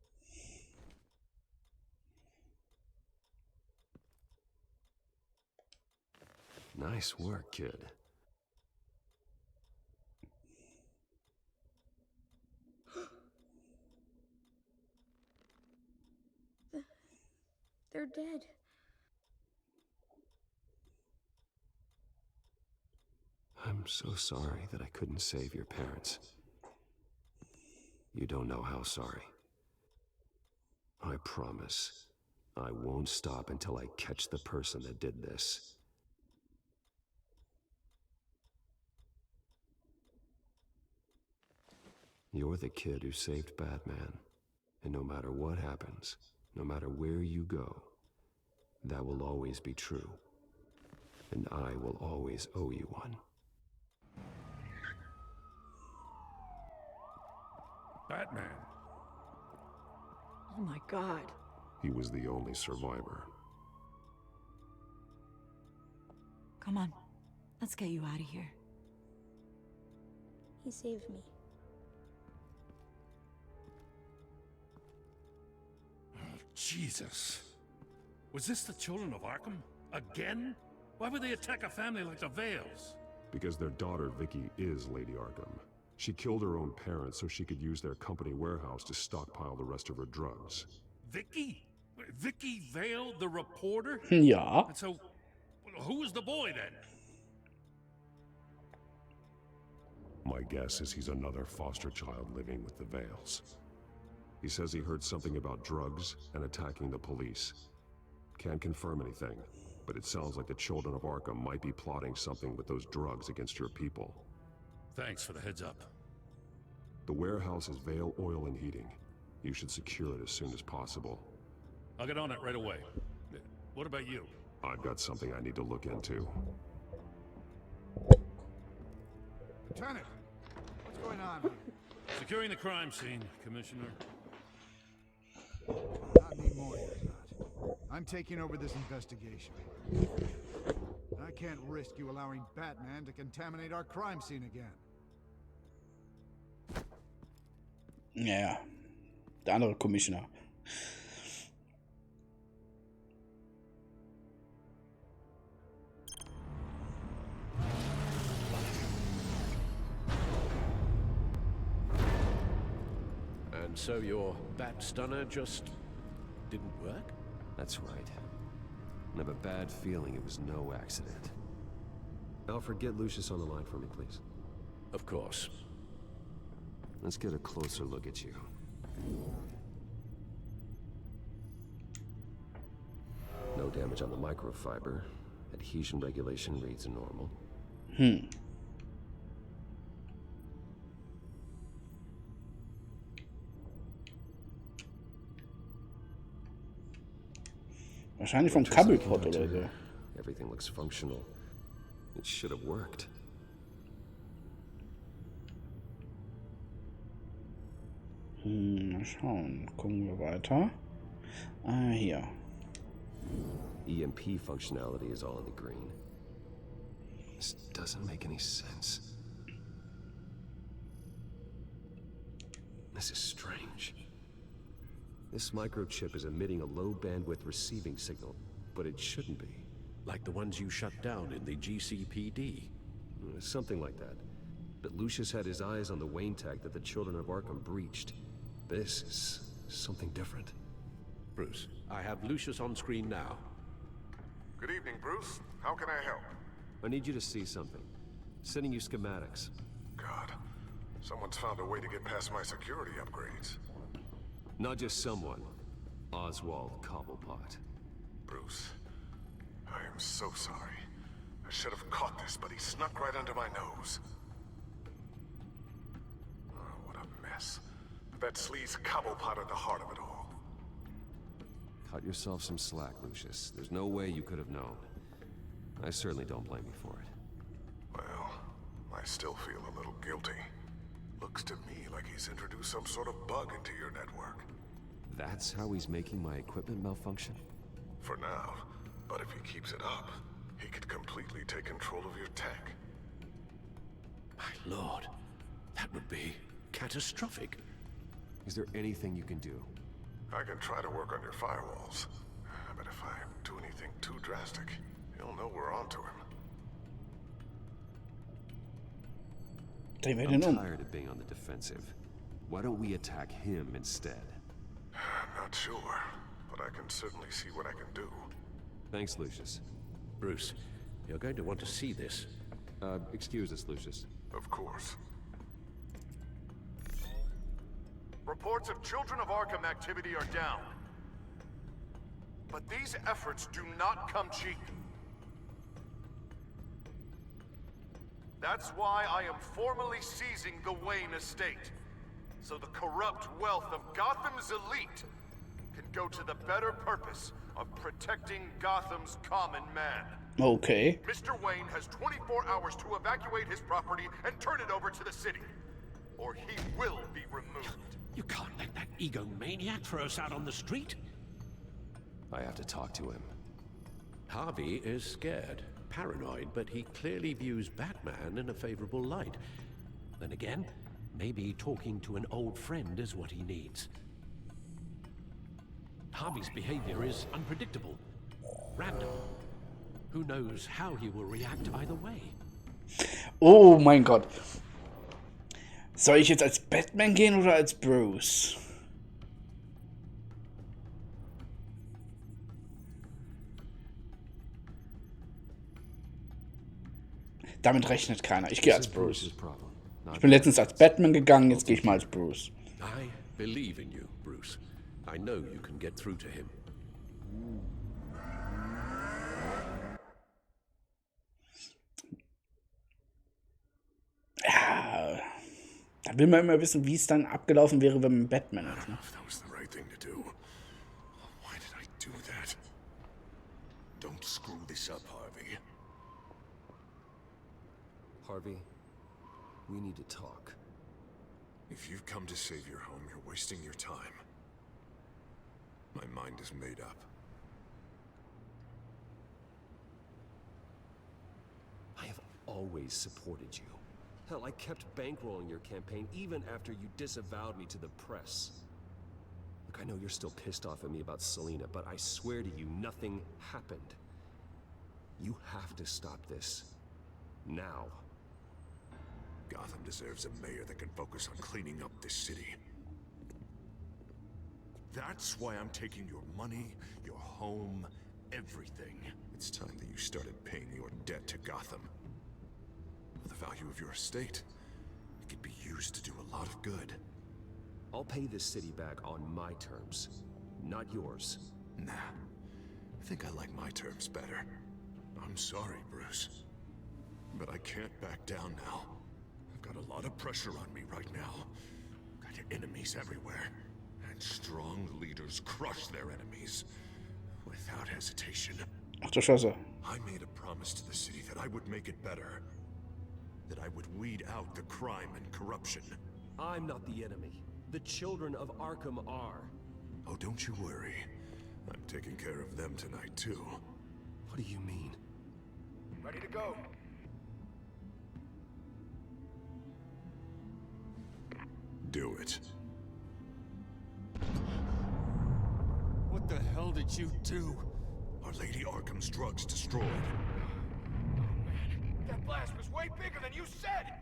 D: Nice work, kid.
R: They're dead.
D: I'm so sorry that I couldn't save your parents. You don't know how sorry. I promise, I won't stop until I catch the person that did this. You're the kid who saved Batman. And no matter what happens, no matter where you go, that will always be true. And I will always owe you one.
M: Batman.
Q: Oh my God.
T: He was the only survivor.
C: Come on. Let's get you out of here.
R: He saved me.
M: Oh, Jesus. Was this the children of Arkham? Again? Why would they attack a family like the Vales?
T: Because their daughter, Vicky, is Lady Arkham. She killed her own parents so she could use their company warehouse to stockpile the rest of her drugs.
M: Vicky? Vicky Vale, the reporter?
A: Ja.
M: And so, who was the boy then?
T: My guess is he's another foster child living with the Vales. He says he heard something about drugs and attacking the police. Can't confirm anything, but it sounds like the children of Arkham might be plotting something with those drugs against your people.
M: Thanks for the heads up.
T: The warehouse is Vale Oil and Heating. You should secure it as soon as possible.
M: I'll get on it right away. What about you?
T: I've got something I need to look into.
J: Lieutenant, what's going on here?
M: Securing the crime scene, Commissioner.
J: Not anymore, you're not. I'm taking over this investigation. I can't risk you allowing Batman to contaminate our crime scene again.
A: Ja, der andere Commissioner.
N: And so your bat stunner just didn't work?
D: That's right. I have a bad feeling it was no accident. Alfred, get Lucius on the line for me, please.
N: Of course.
D: Let's get a closer look at you. No damage on the microfiber. Adhesion regulation reads normal.
A: Wahrscheinlich vom Kabelpot oder so.
D: Everything looks functional. It should have worked.
A: Mal schauen. Gucken wir weiter. Hier.
D: EMP functionality is all in the green. This doesn't make any sense. This is strange. This microchip is emitting a low-bandwidth receiving signal, but it shouldn't be.
N: Like the ones you shut down in the GCPD.
D: Something like that. But Lucius had his eyes on the Wayne tag that the children of Arkham breached. This is something different.
N: Bruce, I have Lucius on screen now.
U: Good evening, Bruce. How can I help?
D: I need you to see something. Sending you schematics.
U: God, someone's found a way to get past my security upgrades.
D: Not just someone. Oswald Cobblepot.
U: Bruce, I am so sorry. I should have caught this, but he snuck right under my nose. Oh, what a mess. That sleaze Cobblepot at the heart of it all.
D: Cut yourself some slack, Lucius. There's no way you could have known. I certainly don't blame you for it.
U: Well, I still feel a little guilty. Looks to me like he's introduced some sort of bug into your network.
D: That's how he's making my equipment malfunction?
U: For now, but if he keeps it up, he could completely take control of your tech.
N: My lord, that would be catastrophic.
D: Is there anything you can do?
U: I can try to work on your firewalls, but if I do anything too drastic, he'll know we're onto him.
D: I'm tired of being on the defensive. Why don't we attack him instead?
U: Not sure, but I can certainly see what I can do.
D: Thanks, Lucius.
N: Bruce, you're going to want to see this.
D: Excuse us, Lucius.
U: Of course.
K: Reports of Children of Arkham activity are down. But these efforts do not come cheap. That's why I am formally seizing the Wayne estate, so the corrupt wealth of Gotham's elite can go to the better purpose of protecting Gotham's common man.
A: Okay.
K: Mr. Wayne has 24 hours to evacuate his property and turn it over to the city, or he will be removed.
N: You can't let that egomaniac throw us out on the street.
D: I have to talk to him.
N: Harvey is scared. paranoid, but he clearly views Batman in a favorable light. Then again, maybe talking to an old friend is what he needs. Harvey's behavior is unpredictable, random. Who knows how he will react either way?
A: Oh mein Gott. Soll ich jetzt als Batman gehen oder als Bruce? Damit rechnet keiner. Ich gehe als Bruce. Ich bin letztens als Batman gegangen, jetzt gehe ich mal als Bruce.
N: I believe in you, Bruce. I know you can get through to him.
A: Ja, da will man immer wissen, wie es dann abgelaufen wäre, wenn man Batman ist. Ne?
U: That was the right thing to do. Why did I do that? Don't screw this up, Harvey.
D: Harvey, we need to talk.
U: If you've come to save your home, you're wasting your time. My mind is made up.
D: I have always supported you. Hell, I kept bankrolling your campaign even after you disavowed me to the press. Look, I know you're still pissed off at me about Selena, but I swear to you, nothing happened. You have to stop this. Now.
U: Gotham deserves a mayor that can focus on cleaning up this city. That's why I'm taking your money, your home, everything. It's time that you started paying your debt to Gotham. For the value of your estate, it could be used to do a lot of good.
D: I'll pay this city back on my terms, not yours.
U: Nah, I think I like my terms better. I'm sorry, Bruce, but I can't back down now. I've got a lot of pressure on me right now. Got enemies everywhere, and strong leaders crush their enemies without hesitation.
A: Ach du Scheiße.
U: I made a promise to the city that I would make it better. That I would weed out the crime and corruption.
D: I'm not the enemy. The children of Arkham are.
U: Oh, don't you worry. I'm taking care of them tonight, too.
D: What do you mean?
F: Ready to go.
U: Do it.
F: What the hell did you do?
U: Our Lady Arkham's drugs destroyed.
F: That blast was way bigger than you said!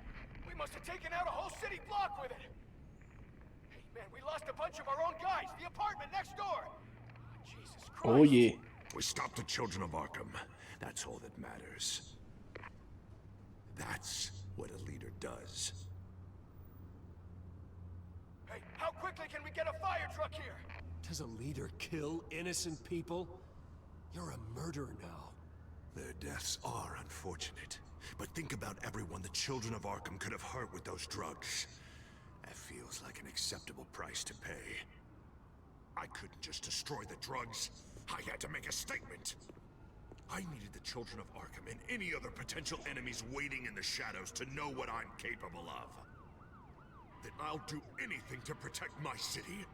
F: We must have taken out a whole city block with it! Hey, man, we lost a bunch of our own guys! The apartment next door! Jesus Christ!
A: Oh yeah.
U: We stopped the children of Arkham. That's all that matters. That's what a leader does.
F: Hey, how quickly can we get a fire truck here?
D: Does a leader kill innocent people? You're a murderer now.
U: Their deaths are unfortunate. But think about everyone the children of Arkham could have hurt with those drugs. That feels like an acceptable price to pay. I couldn't just destroy the drugs. I had to make a statement. I needed the children of Arkham and any other potential enemies waiting in the shadows to know what I'm capable of. That I'll do anything to protect my city.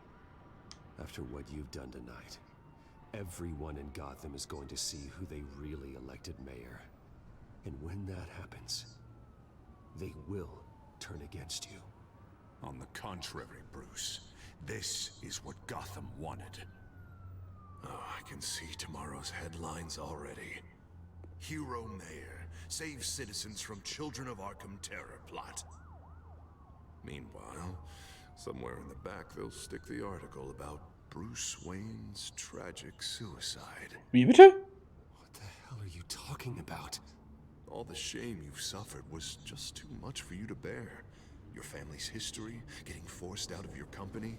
D: After what you've done tonight, everyone in Gotham is going to see who they really elected mayor. And when that happens, they will turn against you.
U: On the contrary, Bruce. This is what Gotham wanted. Oh, I can see tomorrow's headlines already. Hero Mayor saves citizens from Children of Arkham terror plot. Meanwhile, somewhere in the back they'll stick the article about Bruce Wayne's tragic suicide.
A: Wie bitte?
U: What the hell are you talking about? All the shame you've suffered was just too much for you to bear. Your family's history, getting forced out of your company,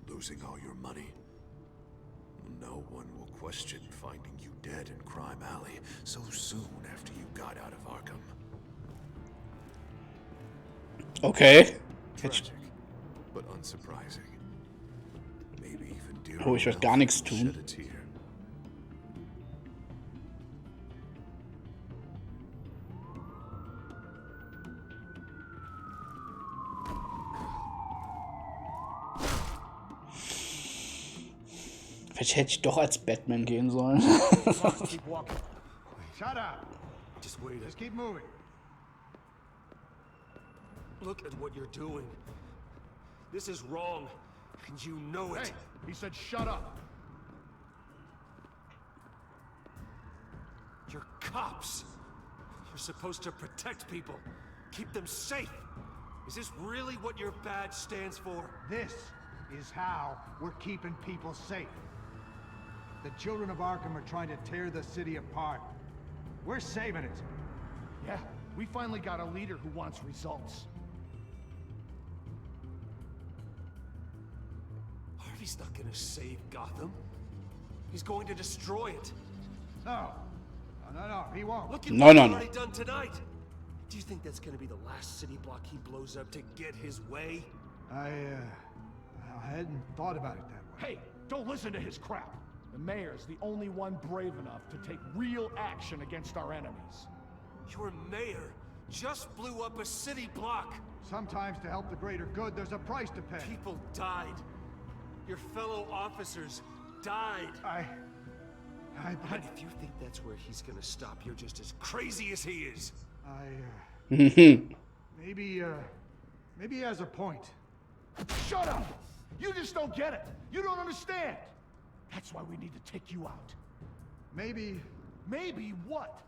U: losing all your money. No one will question finding you dead in Crime Alley so soon after you got out of Arkham.
A: Okay.
U: Tragic, but unsurprising. Maybe even dear.
A: Oh, ich werde gar nichts tun.
U: Shed a tear.
A: Vielleicht hätte ich doch als Batman gehen sollen.
F: Shut up!
O: Just wait.
J: Just keep moving.
O: Look at what you're doing. This is wrong, and you know it.
J: Hey, he said shut up.
O: You're cops. You're supposed to protect people, keep them safe. Is this really what your badge stands for?
J: This is how we're keeping people safe. The children of Arkham are trying to tear the city apart. We're saving it. Yeah, we finally got a leader who wants results.
O: Harvey's not gonna save Gotham. He's going to destroy it.
J: No, he won't.
O: Look at
A: No,
O: what
A: no,
O: he's
A: no.
O: already done tonight. Do you think that's gonna be the last city block he blows up to get his way?
J: I hadn't thought about it that way.
I: Hey, don't listen to his crap. The mayor's the only one brave enough to take real action against our enemies.
O: Your mayor just blew up a city block.
J: Sometimes to help the greater good, there's a price to pay.
O: People died. Your fellow officers died.
J: But
O: if you think that's where he's gonna stop, you're just as crazy as he is.
J: maybe he has a point.
I: Shut up! You just don't get it. You don't understand. That's why we need to take you out.
J: Maybe
I: what?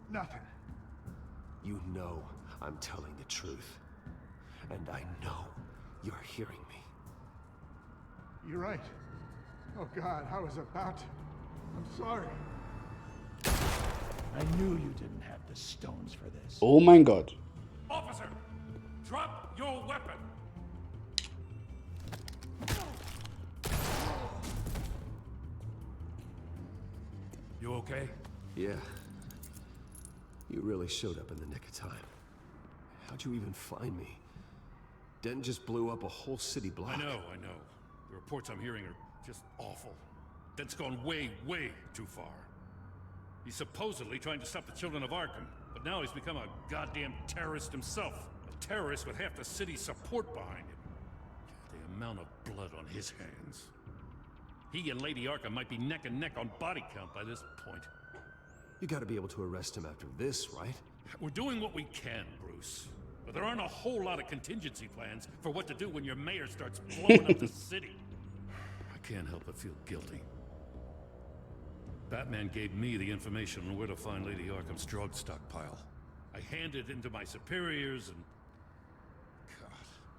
J: Nothing.
O: You know I'm telling the truth. And I know you're hearing me.
J: You're right. Oh God, I was about to. I'm sorry.
I: I knew you didn't have the stones for this.
A: Oh mein Gott.
M: Officer, drop your weapon. You okay?
O: Yeah. You really showed up in the nick of time. How'd you even find me? Denton just blew up a whole city block.
M: I know. The reports I'm hearing are just awful. Denton's gone way, way too far. He's supposedly trying to stop the children of Arkham, but now he's become a goddamn terrorist himself. A terrorist with half the city's support behind him. The amount of blood on his hands. He and Lady Arkham might be neck and neck on body count by this point.
O: You gotta be able to arrest him after this, right?
M: We're doing what we can, Bruce. But there aren't a whole lot of contingency plans for what to do when your mayor starts blowing up the city. I can't help but feel guilty. Batman gave me the information on where to find Lady Arkham's drug stockpile. I handed it into my superiors and... God,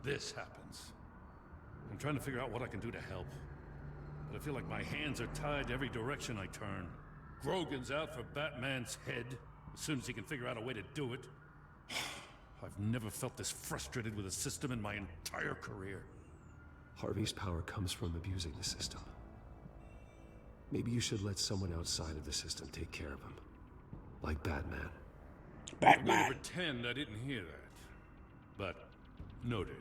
M: this happens. I'm trying to figure out what I can do to help. But I feel like my hands are tied every direction I turn. Grogan's out for Batman's head, as soon as he can figure out a way to do it. I've never felt this frustrated with a system in my entire career.
O: Harvey's power comes from abusing the system. Maybe you should let someone outside of the system take care of him. Like Batman.
M: I'm going to pretend I didn't hear that. But, noted.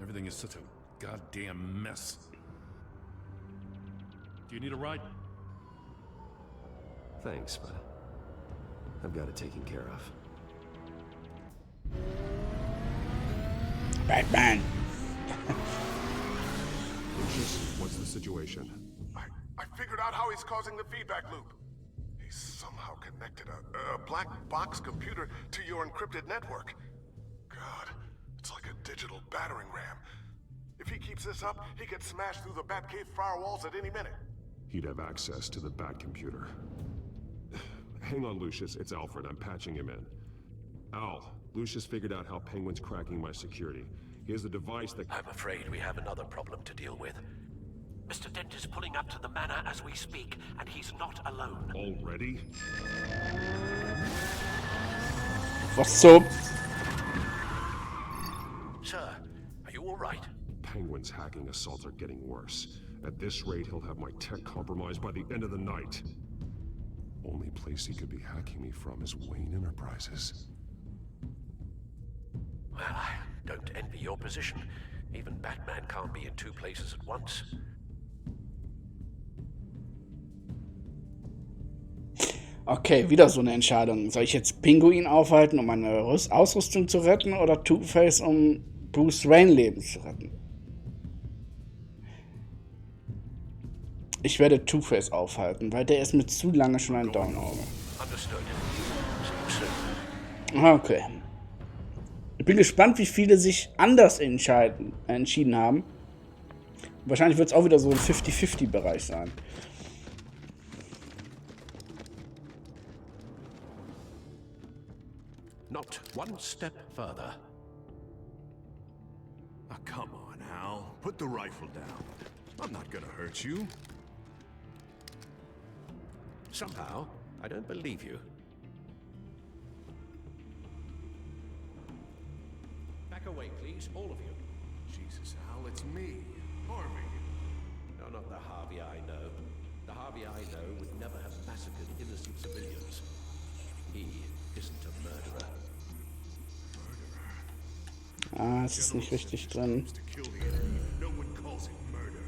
M: Everything is such a goddamn mess. Do you need a ride?
O: Thanks, but I've got it taken care of.
A: Batman.
T: Lucius, what's the situation?
K: I figured out how he's causing the feedback loop. He's somehow connected a black box computer to your encrypted network. God, it's like a digital battering ram. If he keeps this up, he could smash through the Batcave firewalls at any minute.
T: He'd have access to the Bat computer. Hang on, Lucius. It's Alfred. I'm patching him in. Al, Lucius figured out how Penguin's cracking my security. He has a device that...
N: I'm afraid we have another problem to deal with. Mr. Dent is pulling up to the manor as we speak, and he's not alone.
T: Already?
A: What's up?
N: Sir, are you all right?
T: Penguin's hacking assaults are getting worse. At this rate, he'll have my tech compromised by the end of the night. Only place he could be hacking me from is Wayne Enterprises.
N: Well, I don't envy your position. Even Batman can't be in two places at once.
A: Okay, wieder so eine Entscheidung. Soll ich jetzt Pinguin aufhalten, um meine Ausrüstung zu retten, oder Two-Face, um Bruce Wayne Leben zu retten? Ich werde Two-Face aufhalten, weil der ist mir zu lange schon ein Downauge. Okay. Ich bin gespannt, wie viele sich anders entschieden haben. Wahrscheinlich wird es auch wieder so ein 50-50-Bereich sein.
N: Not one step further.
U: Oh, come on, Al. Put the rifle down. I'm not gonna hurt you.
N: Somehow, I don't believe you. Back away, please, all of you.
U: Jesus, Al, it's me, Harvey.
N: No, not the Harvey I know. The Harvey I know would never have massacred innocent civilians. He isn't a murderer.
A: Ah, es ist nicht richtig drin.
U: No one calls it murder.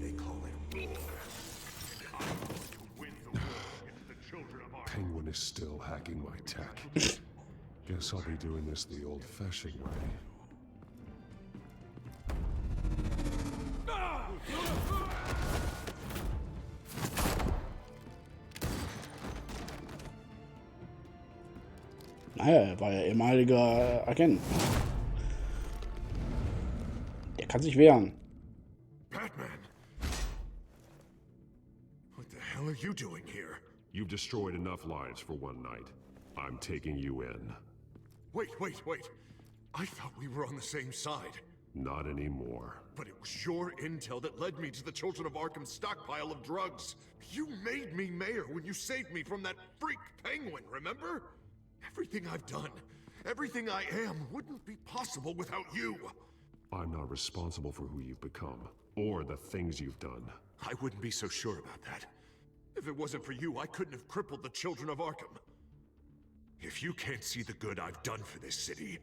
U: They call it war.
T: Penguin is still hacking my tech. Guess I'll be doing this the old-fashioned way.
A: Naja, er war ja ehemaliger Agent. Der kann sich wehren.
U: Batman! What the hell are you doing here?
T: You've destroyed enough lives for one night. I'm taking you in.
U: Wait. I thought we were on the same side.
T: Not anymore.
U: But it was your intel that led me to the Children of Arkham's stockpile of drugs. You made me mayor when you saved me from that freak penguin, remember? Everything I've done, everything I am, wouldn't be possible without you.
T: I'm not responsible for who you've become, or the things you've done.
U: I wouldn't be so sure about that. If it wasn't for you, I couldn't have crippled the Children of Arkham. If you can't see the good I've done for this city,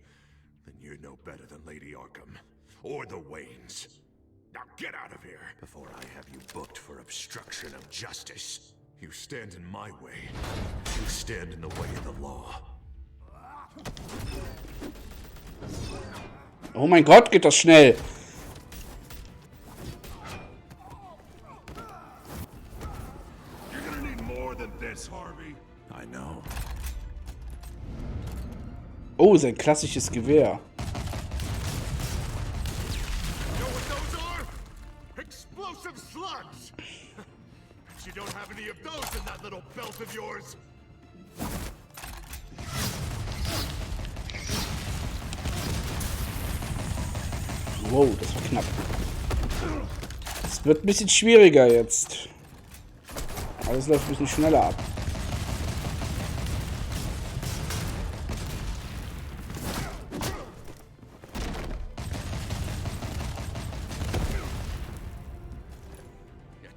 U: then you're no better than Lady Arkham, or the Waynes. Now get out of here, before I have you booked for obstruction of justice. You stand in my way. You stand in the way of the law.
A: Oh mein Gott, geht das schnell.
U: You're gonna need more than this, Harvey. I know.
A: Oh, sein klassisches Gewehr.
U: Know what those are? Explosive slugs! Bet you don't have any of those in that little belt of yours.
A: Wow, das war knapp. Es wird ein bisschen schwieriger jetzt. Alles läuft ein bisschen schneller ab.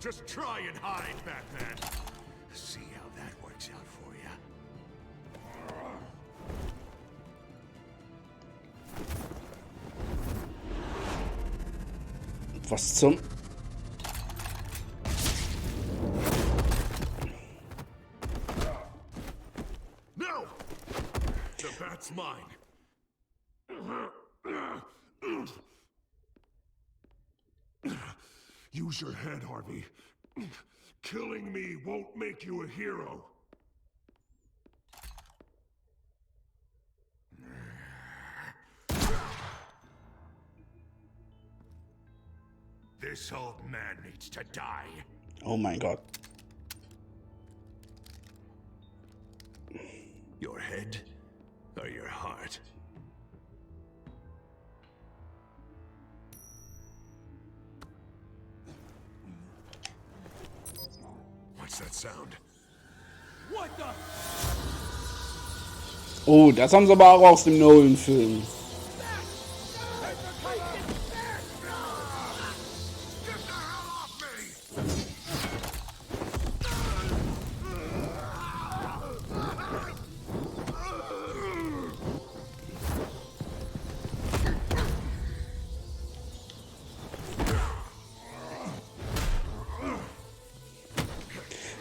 U: Just try and hide, Batman. See how that works out for you.
A: Was zum...
U: No! The bat's mine. Use your head, Harvey. Killing me won't make you a hero. This old man needs to die.
A: Oh mein Gott.
U: Your head or your heart? What's that sound? What the?
A: Oh, das haben sie aber auch aus dem Nolan-Film.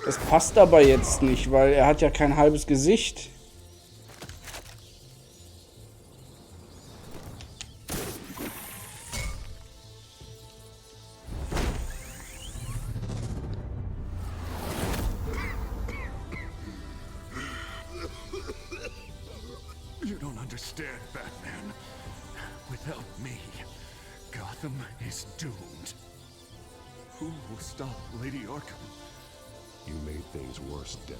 A: Das passt aber jetzt nicht, weil er hat ja kein halbes Gesicht.
U: understand, Batman. Without me, Gotham is doomed. Who will stop Lady Arkham?
T: You made things worse, Dent.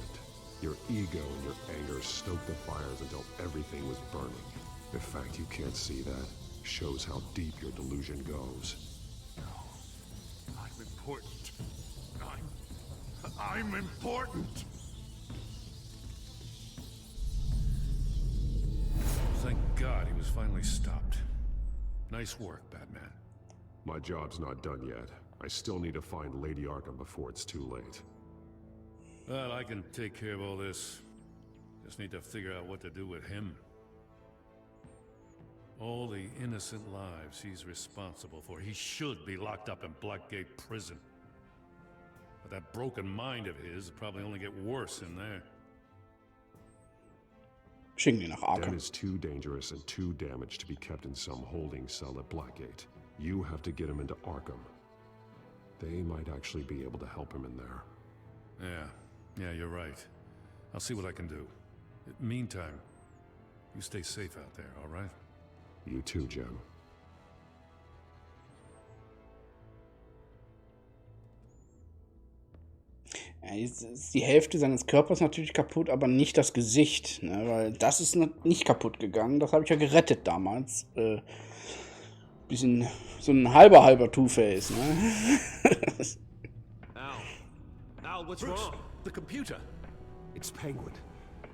T: Your ego and your anger stoked the fires until everything was burning. The fact you can't see that shows how deep your delusion goes.
U: No. I'm important. I'm important!
M: Thank God he was finally stopped. Nice work, Batman.
T: My job's not done yet. I still need to find Lady Arkham before it's too late.
M: Well, I can take care of all this. Just need to figure out what to do with him. All the innocent lives he's responsible for. He should be locked up in Blackgate Prison. But that broken mind of his will probably only get worse in there.
A: Schicken ihn nach Arkham.
T: Dent is too dangerous and too damaged to be kept in some holding cell at Blackgate. You have to get him into Arkham. They might actually be able to help him in there.
M: Yeah, you're right. I'll see what I can do. Meantime, you stay safe out there, all right?
T: You too, Jim.
A: Ja, jetzt ist die Hälfte seines Körpers natürlich kaputt, aber nicht das Gesicht, ne? Weil das ist nicht kaputt gegangen. Das habe ich ja gerettet damals. Bisschen so ein halber Two-Face, ne?
O: Al, what's
N: Bruce,
O: wrong?
N: the computer.
O: It's Penguin.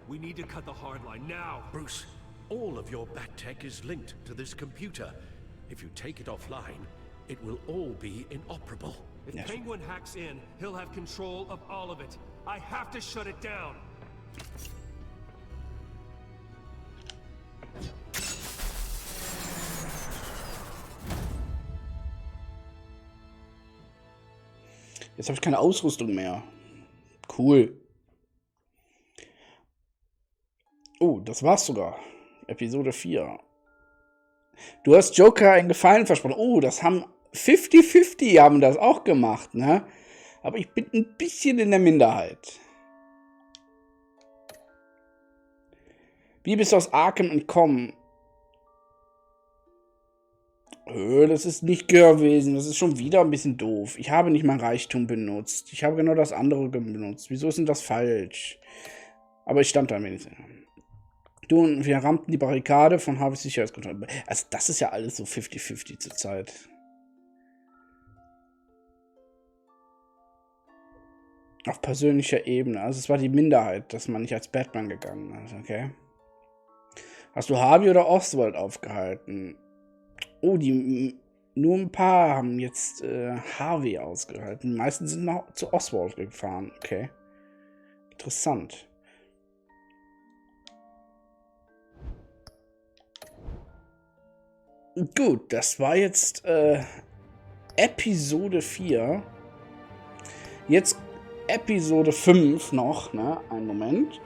O: We need to cut the hard line now.
N: Bruce, all of your bat tech is linked to this computer. If you take it offline, it will all be inoperable.
P: If Penguin hacks in, he'll have control of all of it. I have to shut it down.
A: Jetzt habe ich keine Ausrüstung mehr. Cool. Oh, das war's sogar. Episode 4. Du hast Joker einen Gefallen versprochen. Oh, das haben 50-50 haben das auch gemacht, ne? Aber ich bin ein bisschen in der Minderheit. Wie bist du aus Arkham entkommen? Das ist nicht gewesen. Das ist schon wieder ein bisschen doof. Ich habe nicht mein Reichtum benutzt. Ich habe genau das andere benutzt. Wieso ist denn das falsch? Aber ich stand da wenigstens. Du und wir rammten die Barrikade von Harveys Sicherheitskontrolle. Also das ist ja alles so 50-50 zur Zeit. Auf persönlicher Ebene. Also es war die Minderheit, dass man nicht als Batman gegangen ist, okay? Hast du Harvey oder Oswald aufgehalten? Oh, nur ein paar haben jetzt Harvey ausgehalten. Die meisten sind noch zu Oswald gefahren, okay? Interessant. Gut, das war jetzt Episode 4. Jetzt Episode 5 noch, ne? Einen Moment.